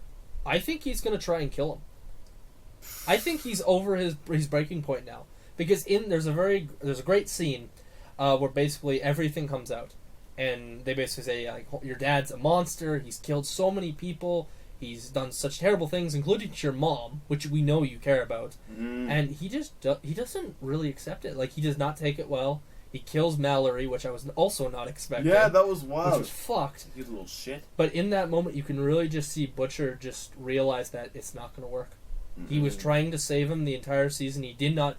I think he's going to try and kill him. I think he's over his breaking point now, because there's a great scene where basically everything comes out, and they basically say like, your dad's a monster. He's killed so many people. He's done such terrible things, including to your mom, which we know you care about. And he just he doesn't really accept it. Like he does not take it well. He kills Mallory, which I was also not expecting. Yeah, that was wild. Which was fucked. He's a little shit. But in that moment, you can really just see Butcher just realize that it's not going to work. He was trying to save him the entire season. He did not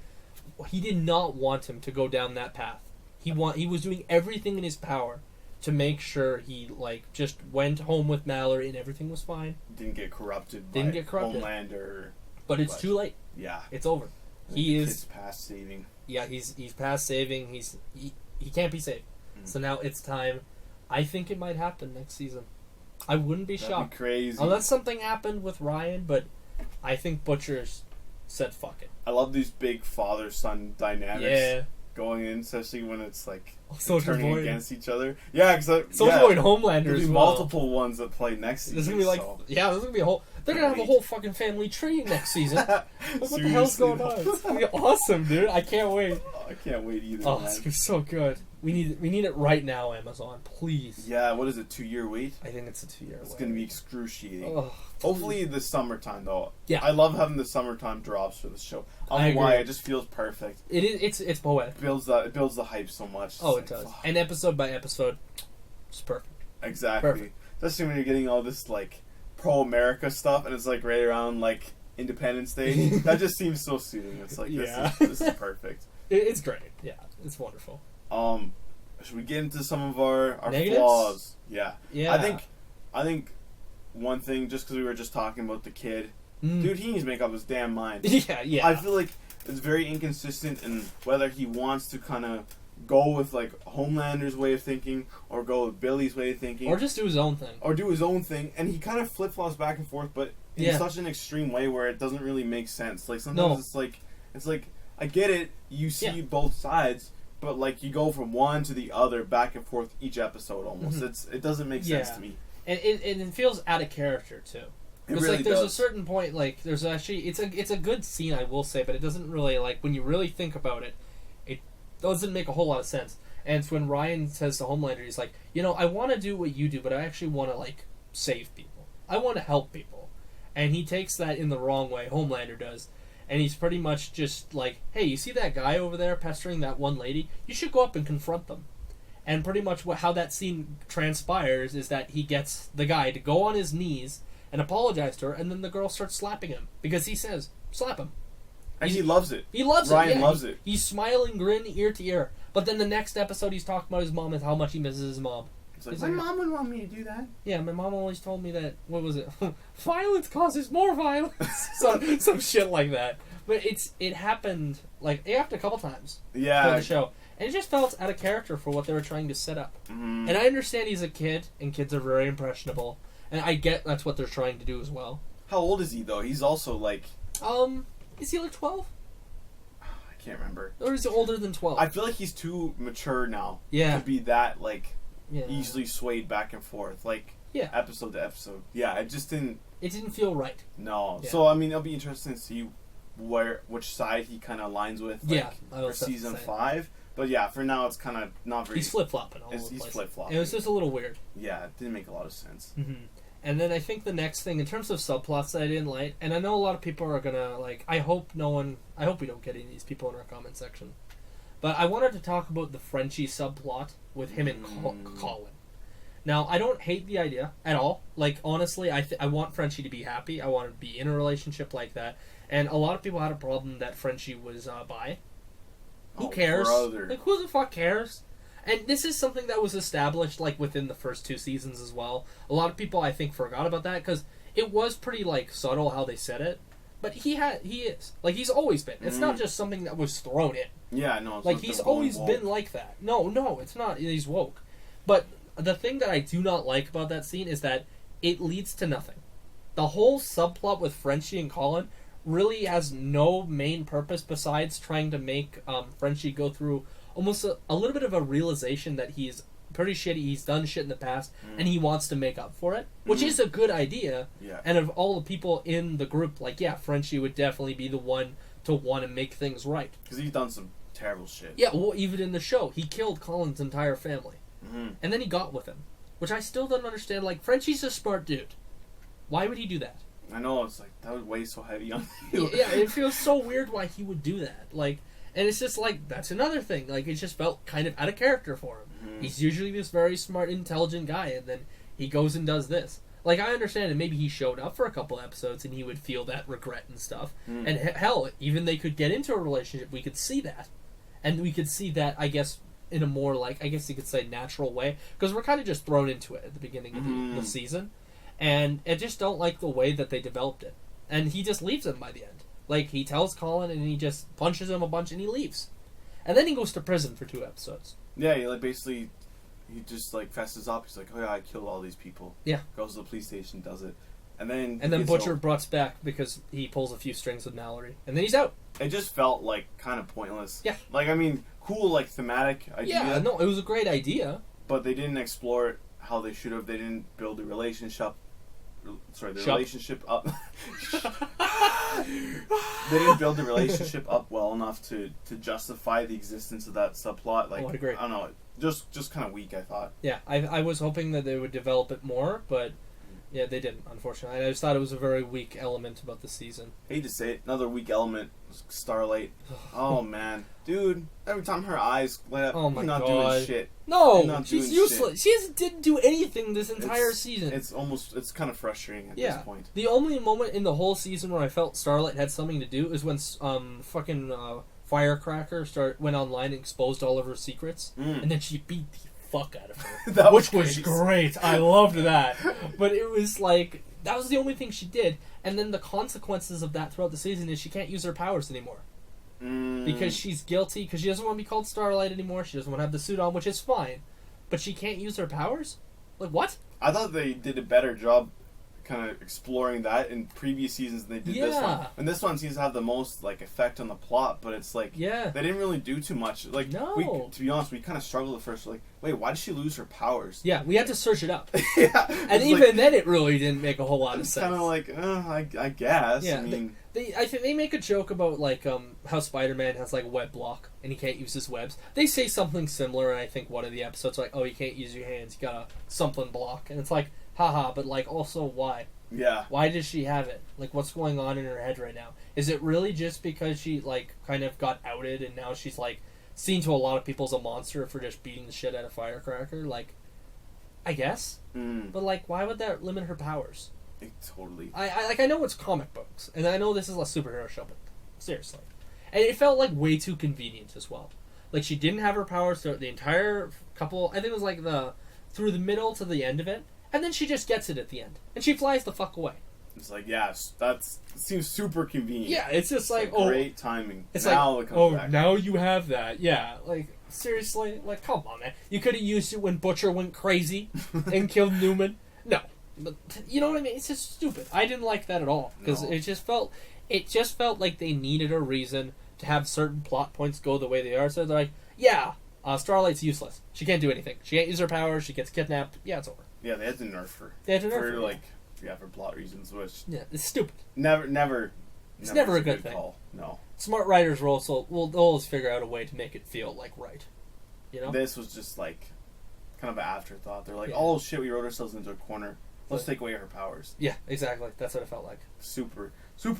want him to go down that path. He was doing everything in his power to make sure he just went home with Mallory and everything was fine. Didn't get corrupted by Homelander. But it's too late. Yeah. It's over. He's past saving. Yeah, he's past saving. He can't be saved. So now it's time. I think it might happen next season. I wouldn't be shocked. That'd be crazy. Unless something happened with Ryan, but I think Butcher's said fuck it. I love these big father-son dynamics going in, especially when it's turning against each other. Yeah, because Soldier Boy and Homelander there'll be multiple ones that play next season. There's gonna be there's gonna be a whole. They're gonna have a whole fucking family tree next season. What the hell's going on? It's gonna be awesome, dude. I can't wait. Oh, I can't wait either. Oh, it's gonna be so good. We need it right now, Amazon, please. Yeah, what is it? 2-year wait? I think it's a 2-year wait. It's gonna be excruciating. Oh, hopefully this summertime though. Yeah, I love having the summertime drops for the show. I don't know why. It just feels perfect. It is. It's poetic. It builds the hype so much. Oh, it does. And episode by episode, it's perfect. Exactly. Perfect. Especially when you're getting all this pro-America stuff, and it's right around Independence Day. That just seems so soothing. It's this is perfect. It's great. Yeah, it's wonderful. Should we get into some of our negatives? flaws? Yeah. Yeah. I think one thing, just because we were just talking about the kid, dude, he needs to make up his damn mind. Yeah. I feel like it's very inconsistent in whether he wants to kind of go with like Homelander's way of thinking or go with Billy's way of thinking, or just do his own thing, and he kind of flip-flops back and forth, but in such an extreme way where it doesn't really make sense. Like sometimes it's like I get it, you see both sides, but like you go from one to the other back and forth each episode almost. It doesn't make sense to me, and it feels out of character too. Because really like there's a certain point, like there's actually it's a good scene, I will say, but it doesn't really, like, when you really think about it, it doesn't make a whole lot of sense. And it's when Ryan says to Homelander, he's like, I want to do what you do, but I actually want to like save people. I want to help people, and he takes that in the wrong way. Homelander does, and he's pretty much just like, hey, you see that guy over there pestering that one lady? You should go up and confront them. And pretty much how that scene transpires is that he gets the guy to go on his knees and apologize to her, and then the girl starts slapping him because he says, slap him. And he loves it. He loves Ryan it. Ryan loves it. He's smiling, grin ear to ear. But then the next episode, he's talking about his mom and how much he misses his mom. It's like, my mom wouldn't want me to do that. Yeah, my mom always told me that, what was it? Violence causes more violence. some shit like that. But it happened, like, after a couple times. Yeah. For the show. And it just felt out of character for what they were trying to set up. Mm-hmm. And I understand he's a kid, and kids are very impressionable. And I get that's what they're trying to do as well. How old is he, though? He's also, like... Is he like 12? I can't remember. Or is he older than 12? I feel like he's too mature now to be that, like, easily swayed back and forth. Like, episode to episode. Yeah, it just didn't... It didn't feel right. No. Yeah. So, I mean, it'll be interesting to see which side he kind of aligns with, like, for season 5. But yeah, for now it's kind of not very... He's flip-flopping all over the place. He's flip-flopping. It was just a little weird. Yeah, it didn't make a lot of sense. Mm-hmm. And then I think the next thing, in terms of subplots that I didn't like, and I know a lot of people are going to, like, I hope we don't get any of these people in our comment section. But I wanted to talk about the Frenchie subplot with him and Colin. Now, I don't hate the idea at all. Like, honestly, I want Frenchie to be happy. I want to be in a relationship like that. And a lot of people had a problem that Frenchie was bi. Who cares? Brother. Like, who the fuck cares? And this is something that was established, like, within the first 2 seasons as well. A lot of people, I think, forgot about that, because it was pretty, like, subtle how they said it. But he is. Like, he's always been. It's not just something that was thrown in. Yeah, no. It's like, he's always been like that. No, it's not. He's woke. But the thing that I do not like about that scene is that it leads to nothing. The whole subplot with Frenchie and Colin really has no main purpose besides trying to make Frenchie go through almost a little bit of a realization that he's pretty shitty, he's done shit in the past, and he wants to make up for it, which is a good idea. Yeah. And of all the people in the group, like, yeah, Frenchie would definitely be the one to want to make things right. Because he's done some terrible shit. Yeah, well, even in the show, he killed Colin's entire family. Mm-hmm. And then he got with him, which I still don't understand. Like, Frenchie's a smart dude. Why would he do that? I know, it's like, that would weigh so heavy on you. Yeah, it feels so weird why he would do that. Like, and it's just like, that's another thing. Like, it just felt kind of out of character for him. Mm-hmm. He's usually this very smart, intelligent guy, and then he goes and does this. Like, I understand that maybe he showed up for a couple episodes and he would feel that regret and stuff. Mm. And hell, even they could get into a relationship, we could see that. And we could see that, I guess, in a more, like, I guess you could say natural way. Because we're kind of just thrown into it at the beginning of the season. And I just don't like the way that they developed it. And he just leaves him by the end. Like, he tells Colin and he just punches him a bunch and he leaves. And then he goes to prison for 2 episodes. Yeah, he, like, basically, he just, like, fesses up. He's like, oh yeah, I killed all these people. Yeah. Goes to the police station, does it. And then Butcher brought back because he pulls a few strings with Mallory. And then he's out. It just felt, like, kind of pointless. Yeah. Like, I mean, cool, like, thematic idea. Yeah, no, it was a great idea. But they didn't explore it how they should have. They didn't build the relationship. Relationship up. They didn't build the relationship up well enough to justify the existence of that subplot. Like, I agree. I don't know, just kind of weak, I thought. Yeah, I was hoping that they would develop it more, but yeah, they didn't, unfortunately. I just thought it was a very weak element about the season. Hate to say it, another weak element was Starlight. Oh man, dude! Every time her eyes light up, oh my not God. doing shit. No, she's useless. Shit. She didn't do anything this entire season. It's kind of frustrating at this point. The only moment in the whole season where I felt Starlight had something to do is when fucking Firecracker went online and exposed all of her secrets, and then she beat the fuck out of her, which was great. I loved that. But it was like, that was the only thing she did, and then the consequences of that throughout the season is she can't use her powers anymore. because she's guilty, because she doesn't want to be called Starlight anymore. She doesn't want to have the suit on, which is fine. But she can't use her powers? Like, what? I thought they did a better job kind of exploring that in previous seasons than they did this one. And this one seems to have the most like effect on the plot, but it's like they didn't really do too much. Like to be honest, we kind of struggled at first. Like, wait, why did she lose her powers? Yeah, we had to search it up. And even then, it really didn't make a whole lot of sense. Kind of like, I guess. Yeah, I mean, I think they make a joke about like how Spider-Man has like web block and he can't use his webs. They say something similar, and I think one of the episodes like, oh, you can't use your hands, you got a something block, and it's like, haha, but like also why? Yeah. Why does she have it? Like, what's going on in her head right now? Is it really just because she, like, kind of got outed and now she's, like, seen to a lot of people as a monster for just beating the shit out of Firecracker? Like, I guess. But, like, why would that limit her powers? Totally. I know it's comic books, and I know this is a superhero show, but seriously. And it felt, like, way too convenient as well. Like, she didn't have her powers throughout the entire couple... I think it was, like, through the middle to the end of it. And then she just gets it at the end. And she flies the fuck away. It's like, yeah, that seems super convenient. Yeah, it's just like, great timing. It's now like, it comes back. Now you have that. Yeah, like, seriously? Like, come on, man. You could have used it when Butcher went crazy and killed Newman. No. But, you know what I mean? It's just stupid. I didn't like that at all. Because it just felt like they needed a reason to have certain plot points go the way they are. So they're like, yeah, Starlight's useless. She can't do anything. She can't use her powers. She gets kidnapped. Yeah, it's over. Yeah, they had to nerf her. For plot reasons, which... Yeah, it's stupid. Never It's never a good thing. Call. No. Smart writers will always figure out a way to make it feel, like, right. You know? This was just, like, kind of an afterthought. They're like, oh, shit, we wrote ourselves into a corner. Let's take away her powers. Yeah, exactly. That's what it felt like. Super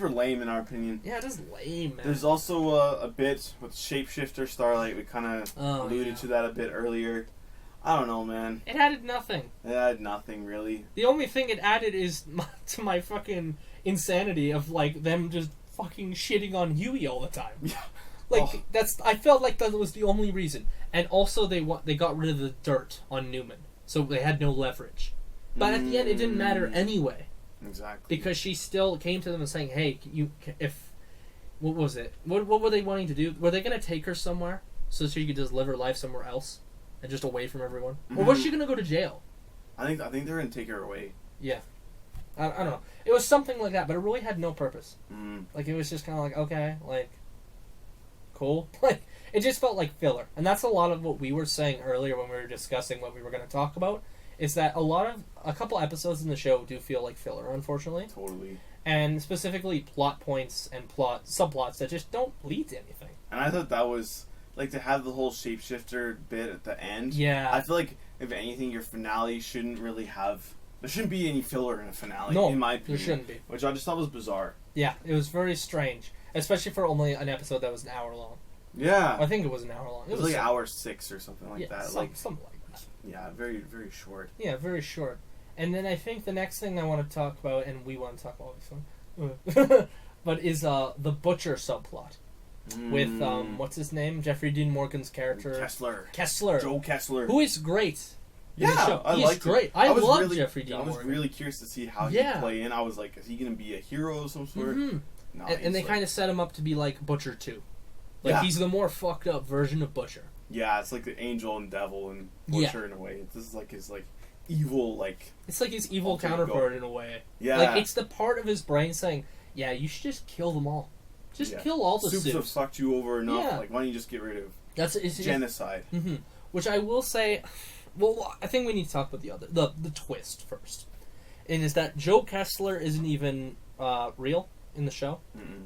lame, in our opinion. Yeah, it is lame, man. There's also a bit with Shapeshifter Starlight. We kind of alluded to that a bit earlier. I don't know, man. It added nothing. It added nothing, really. The only thing it added is to my fucking insanity of, like, them just fucking shitting on Huey all the time. Yeah. Like, I felt like that was the only reason. And also they got rid of the dirt on Newman. So they had no leverage. But at the end, it didn't matter anyway. Exactly. Because she still came to them and saying, hey, what was it? What were they wanting to do? Were they going to take her somewhere so she could just live her life somewhere else? And just away from everyone? Or was she going to go to jail? I think they're going to take her away. Yeah. I don't know. It was something like that, but it really had no purpose. Like, it was just kind of like, okay, like, cool. Like, it just felt like filler. And that's a lot of what we were saying earlier when we were discussing what we were going to talk about, is that a couple episodes in the show do feel like filler, unfortunately. Totally. And specifically plot points and subplots that just don't lead to anything. And I thought that was... Like, to have the whole shapeshifter bit at the end. Yeah. I feel like, if anything, your finale shouldn't really have... There shouldn't be any filler in a finale, in my opinion. There shouldn't be. Which I just thought was bizarre. Yeah, it was very strange. Especially for only an episode that was an hour long. Yeah. I think it was an hour long. It was like hour 6 or something like that. Something like that. Yeah, very, very short. Yeah, very short. And then I think the next thing I want to talk about, and we want to talk about this one, but is the Butcher subplot. With, what's his name? Jeffrey Dean Morgan's character. Kessler. Joe Kessler. Who is great. Yeah, He's great. I love Jeffrey Dean Morgan. I was really curious to see how he'd play in. I was like, is he going to be a hero of some sort? No, and they kind of set him up to be like Butcher too. Like, he's the more fucked up version of Butcher. Yeah, it's like the angel and devil and Butcher in a way. This is like his evil, like... It's like his evil counterpart in a way. Yeah. Like, it's the part of his brain saying, yeah, you should just kill them all. Just kill all the Supes have fucked you over enough. Yeah. Like, why don't you just get rid of genocide? Which I will say... Well, I think we need to talk about the twist first. And is that Joe Kessler isn't even real in the show.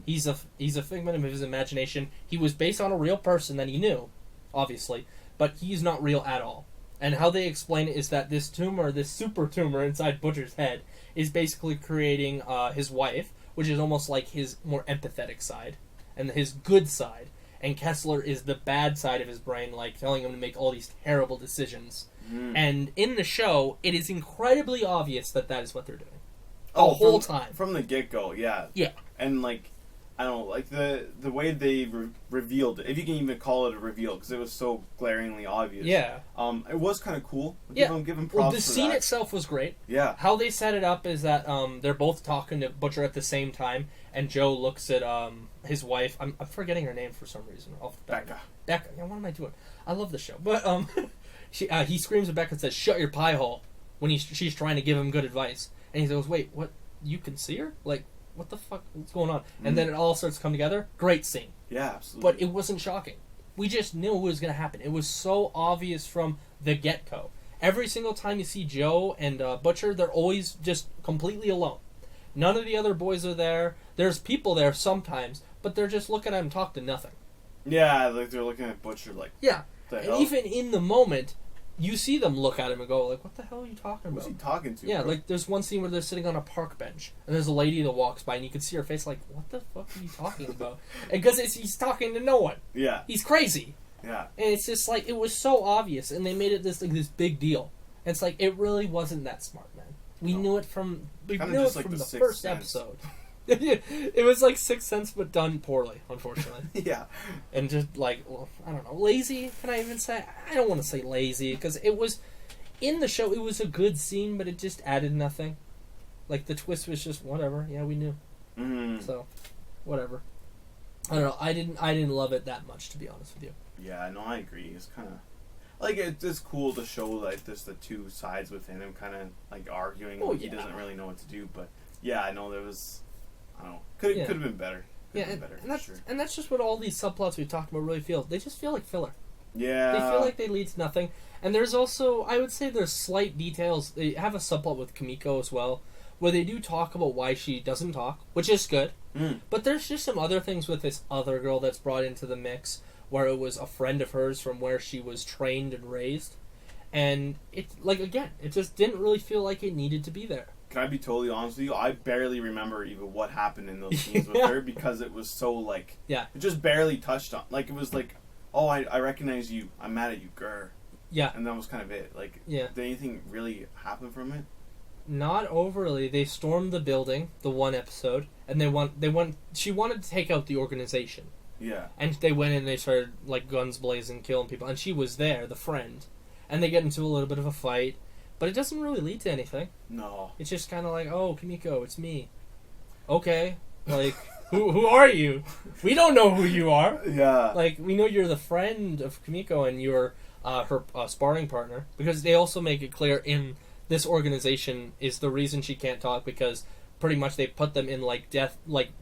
He's a figment of his imagination. He was based on a real person that he knew, obviously, but he's not real at all. And how they explain it is that this tumor, this super tumor inside Butcher's head, is basically creating his wife, which is almost like his more empathetic side, and his good side. And Kessler is the bad side of his brain, like telling him to make all these terrible decisions. And in the show, it is incredibly obvious that is what they're doing. The whole time. From the get-go, yeah. Yeah. And, like, I don't know, like the way they revealed it, if you can even call it a reveal, because it was so glaringly obvious. Yeah. It was kind of cool. Yeah. Give them props well, the for scene that. itself was great. Yeah. How they set it up is that they're both talking to Butcher at the same time, and Joe looks at his wife. I'm forgetting her name for some reason. Becca. Becca. Yeah, what am I doing? I love the show, but he screams at Becca and says, "Shut your pie hole," when she's trying to give him good advice, and he goes, "Wait, what? You can see her? Like, what the fuck? What's going on?" And then it all starts to come together. Great scene. Yeah, absolutely. But it wasn't shocking. We just knew it was going to happen. It was so obvious from the get-go. Every single time you see Joe and Butcher, they're always just completely alone. None of the other boys are there. There's people there sometimes, but they're just looking at him talk to nothing. Yeah, like they're looking at Butcher like... Yeah. The and hell? even in the moment, you see them look at him and go, like, what the hell are you talking about? Who's he talking to? Yeah, bro? like there's one scene where they're sitting on a park bench, and there's a lady that walks by, and you can see her face like, what the fuck are you talking about? And because he's talking to no one. Yeah. He's crazy. Yeah. And it's just like, it was so obvious, and they made it this big deal. And it's like, it really wasn't that smart, man. We knew it from the first episode. It was like Sixth Sense, but done poorly, unfortunately. Yeah. And just like, well, I don't know, lazy, can I even say? I don't want to say lazy, because it was, in the show, it was a good scene, but it just added nothing. Like, the twist was just, whatever, yeah, we knew. Mm. So, whatever. I don't know, I didn't love it that much, to be honest with you. Yeah, no, I agree. It's kind of... Like, it's cool to show, like, just the two sides within him kind of, like, arguing. Oh, like, yeah. He doesn't really know what to do, but, yeah, I know there was... I don't know. Could have been better. And that's just what all these subplots we've talked about really feel. They just feel like filler. Yeah. They feel like they lead to nothing. And there's also, I would say there's slight details. They have a subplot with Kimiko as well, where they do talk about why she doesn't talk, which is good. Mm. But there's just some other things with this other girl that's brought into the mix, where it was a friend of hers from where she was trained and raised. And it, like, again, it just didn't really feel like it needed to be there. Can I be totally honest with you? I barely remember even what happened in those scenes with her, because it was so, like... Yeah. It just barely touched on... Like, it was like, oh, I recognize you. I'm mad at you, grr. Yeah. And that was kind of it. Like, yeah. Did anything really happen from it? Not overly. They stormed the building, the one episode, and she wanted to take out the organization. Yeah. And they went in and they started, like, guns blazing, killing people. And she was there, the friend. And they get into a little bit of a fight. But it doesn't really lead to anything. No. It's just kind of like, oh, Kimiko, it's me. Okay. Like, who are you? We don't know who you are. Yeah. Like, we know you're the friend of Kimiko and you're her sparring partner. Because they also make it clear in this organization is the reason she can't talk, because pretty much they put them in, like,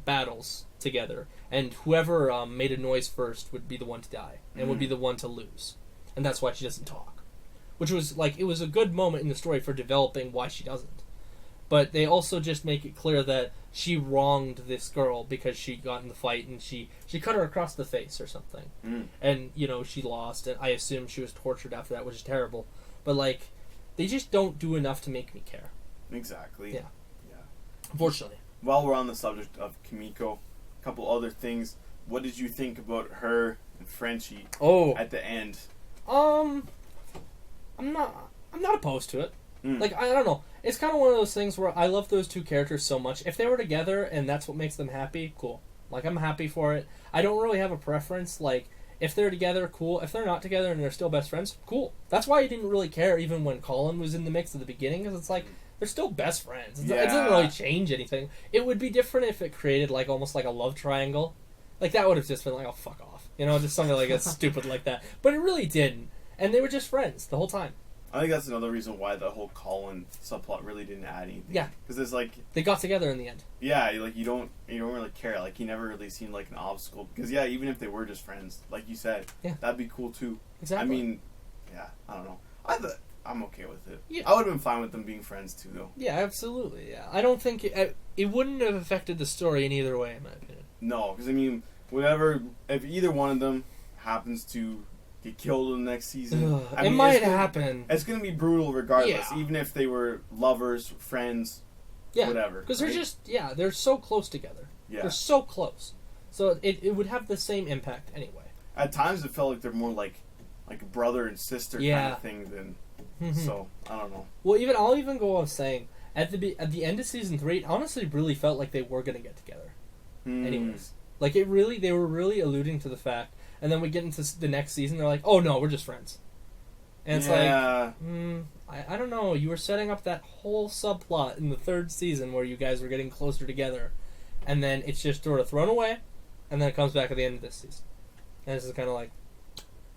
battles together. And whoever made a noise first would be the one to die. And would be the one to lose. And that's why she doesn't talk. Which was, like, it was a good moment in the story for developing why she doesn't. But they also just make it clear that she wronged this girl because she got in the fight and she cut her across the face or something. Mm. And, you know, she lost, and I assume she was tortured after that, which is terrible. But, like, they just don't do enough to make me care. Exactly. Yeah. Unfortunately. While we're on the subject of Kimiko, a couple other things. What did you think about her and Frenchie at the end? I'm not opposed to it. Like, I don't know. It's kind of one of those things where I love those two characters so much. If they were together and that's what makes them happy, cool. Like, I'm happy for it. I don't really have a preference. Like, if they're together, cool. If they're not together and they're still best friends, cool. That's why I didn't really care even when Colin was in the mix at the beginning, because it's like, they're still best friends. It doesn't really change anything. It would be different if it created, like, almost like a love triangle. Like, that would have just been like, oh, fuck off. You know, just something like that stupid like that. But it really didn't. And they were just friends the whole time. I think that's another reason why the whole Colin subplot really didn't add anything. Yeah, because it's like they got together in the end. Yeah, like you don't really care. Like he never really seemed like an obstacle. Because even if they were just friends, like you said, that'd be cool too. Exactly. I mean, I don't know. I'm okay with it. Yeah. I would have been fine with them being friends too, though. Yeah, absolutely. Yeah, I don't think it wouldn't have affected the story in either way, in my opinion. No, because I mean, if either one of them happens to get killed in the next season, it might happen. It's going to be brutal regardless, even if they were lovers, friends, whatever. Because they're they're so close together. Yeah. They're so close. So it would have the same impact anyway. At times it felt like they're more like a brother and sister kind of thing than... So, I don't know. Well, I'll even go on saying, at the end of season 3, it honestly really felt like they were going to get together. Anyways. Like, they were really alluding to the fact, and then we get into the next season, they're like, oh no, we're just friends. And it's like, I don't know, you were setting up that whole subplot in the 3rd season where you guys were getting closer together, and then it's just sort of thrown away, and then it comes back at the end of this season. And it's just kind of like,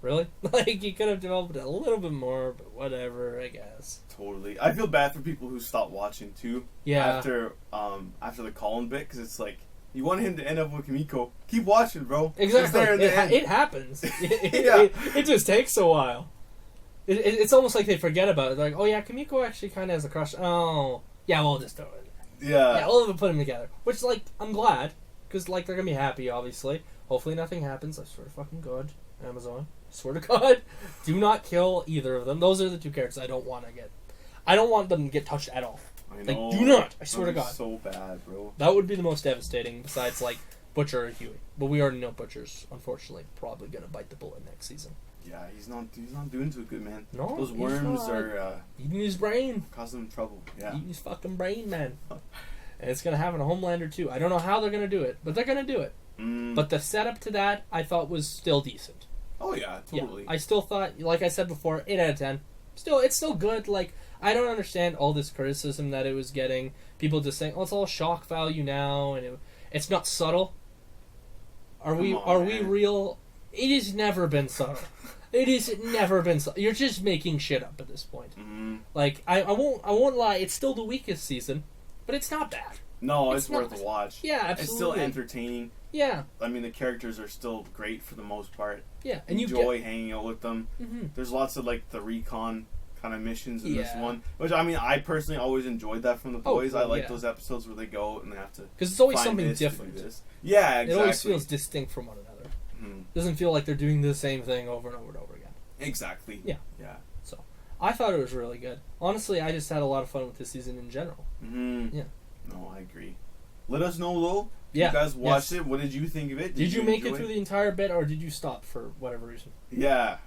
really? Like, you could have developed it a little bit more, but whatever, I guess. Totally. I feel bad for people who stopped watching, too. Yeah. After the Colin bit, because it's like, you want him to end up with Kimiko. Keep watching, bro. Exactly. It happens. It just takes a while. It's almost like they forget about it. They're like, oh yeah, Kimiko actually kind of has a crush. Oh, yeah, we'll just do it. Yeah, we'll put them together. Which, like, I'm glad. Because, like, they're going to be happy, obviously. Hopefully nothing happens. I swear to fucking God. Amazon. I swear to God. Do not kill either of them. Those are the 2 characters I don't want to get. I don't want them to get touched at all. I know. Like, do not. I swear to God. So bad, bro. That would be the most devastating, besides, like, Butcher or Huey. But we already know Butcher's, unfortunately, probably going to bite the bullet next season. Yeah, he's not doing too good, man. No, those worms are eating his brain, causing him trouble. Yeah, eating his fucking brain, man. And it's gonna happen to Homelander too. I don't know how they're gonna do it, but they're gonna do it. But the setup to that, I thought, was still decent. Oh yeah, totally. Yeah, I still thought, like I said before, 8 out of 10. It's still good. Like, I don't understand all this criticism that it was getting. People just saying, "Oh, it's all shock value now," and it's not subtle. Are we real? It has never been subtle. It has never been subtle. You're just making shit up at this point. Like, I won't lie. It's still the weakest season, but it's not bad. No, it's worth a watch. Yeah, absolutely. It's still entertaining. Yeah. I mean, the characters are still great for the most part. Yeah, and you enjoy hanging out with them. There's lots of, like, the recon kind of missions in this one, which, I mean, I personally always enjoyed that from the boys. I like those episodes where they go and they have to, because it's always something different. Yeah, exactly. It always feels distinct from one another. Doesn't feel like they're doing the same thing over and over and over again. Exactly. Yeah. So I thought it was really good. Honestly, I just had a lot of fun with this season in general. Yeah. No, I agree. Let us know, though. You guys watched it. What did you think of it? Did you make it through the entire bit, or did you stop for whatever reason? Yeah.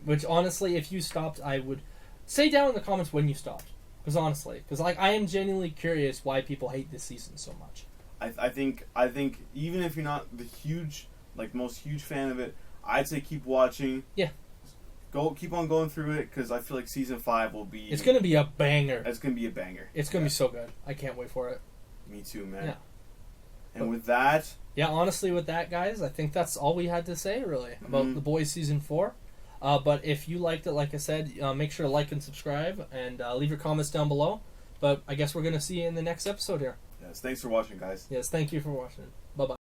Which, honestly, if you stopped, I would say down in the comments when you stopped. Because like, I am genuinely curious why people hate this season so much. I think even if you're not the most huge fan of it, I'd say keep watching. Yeah. Keep on going through it, because I feel like season 5 will be... It's going to be a banger. It's going to be a banger. It's going to be so good. I can't wait for it. Me too, man. Yeah. And with that... Yeah, honestly, with that, guys, I think that's all we had to say, really, about The Boys Season 4. But if you liked it, like I said, make sure to like and subscribe, and leave your comments down below. But I guess we're going to see you in the next episode here. Yes, thanks for watching, guys. Yes, thank you for watching. Bye-bye.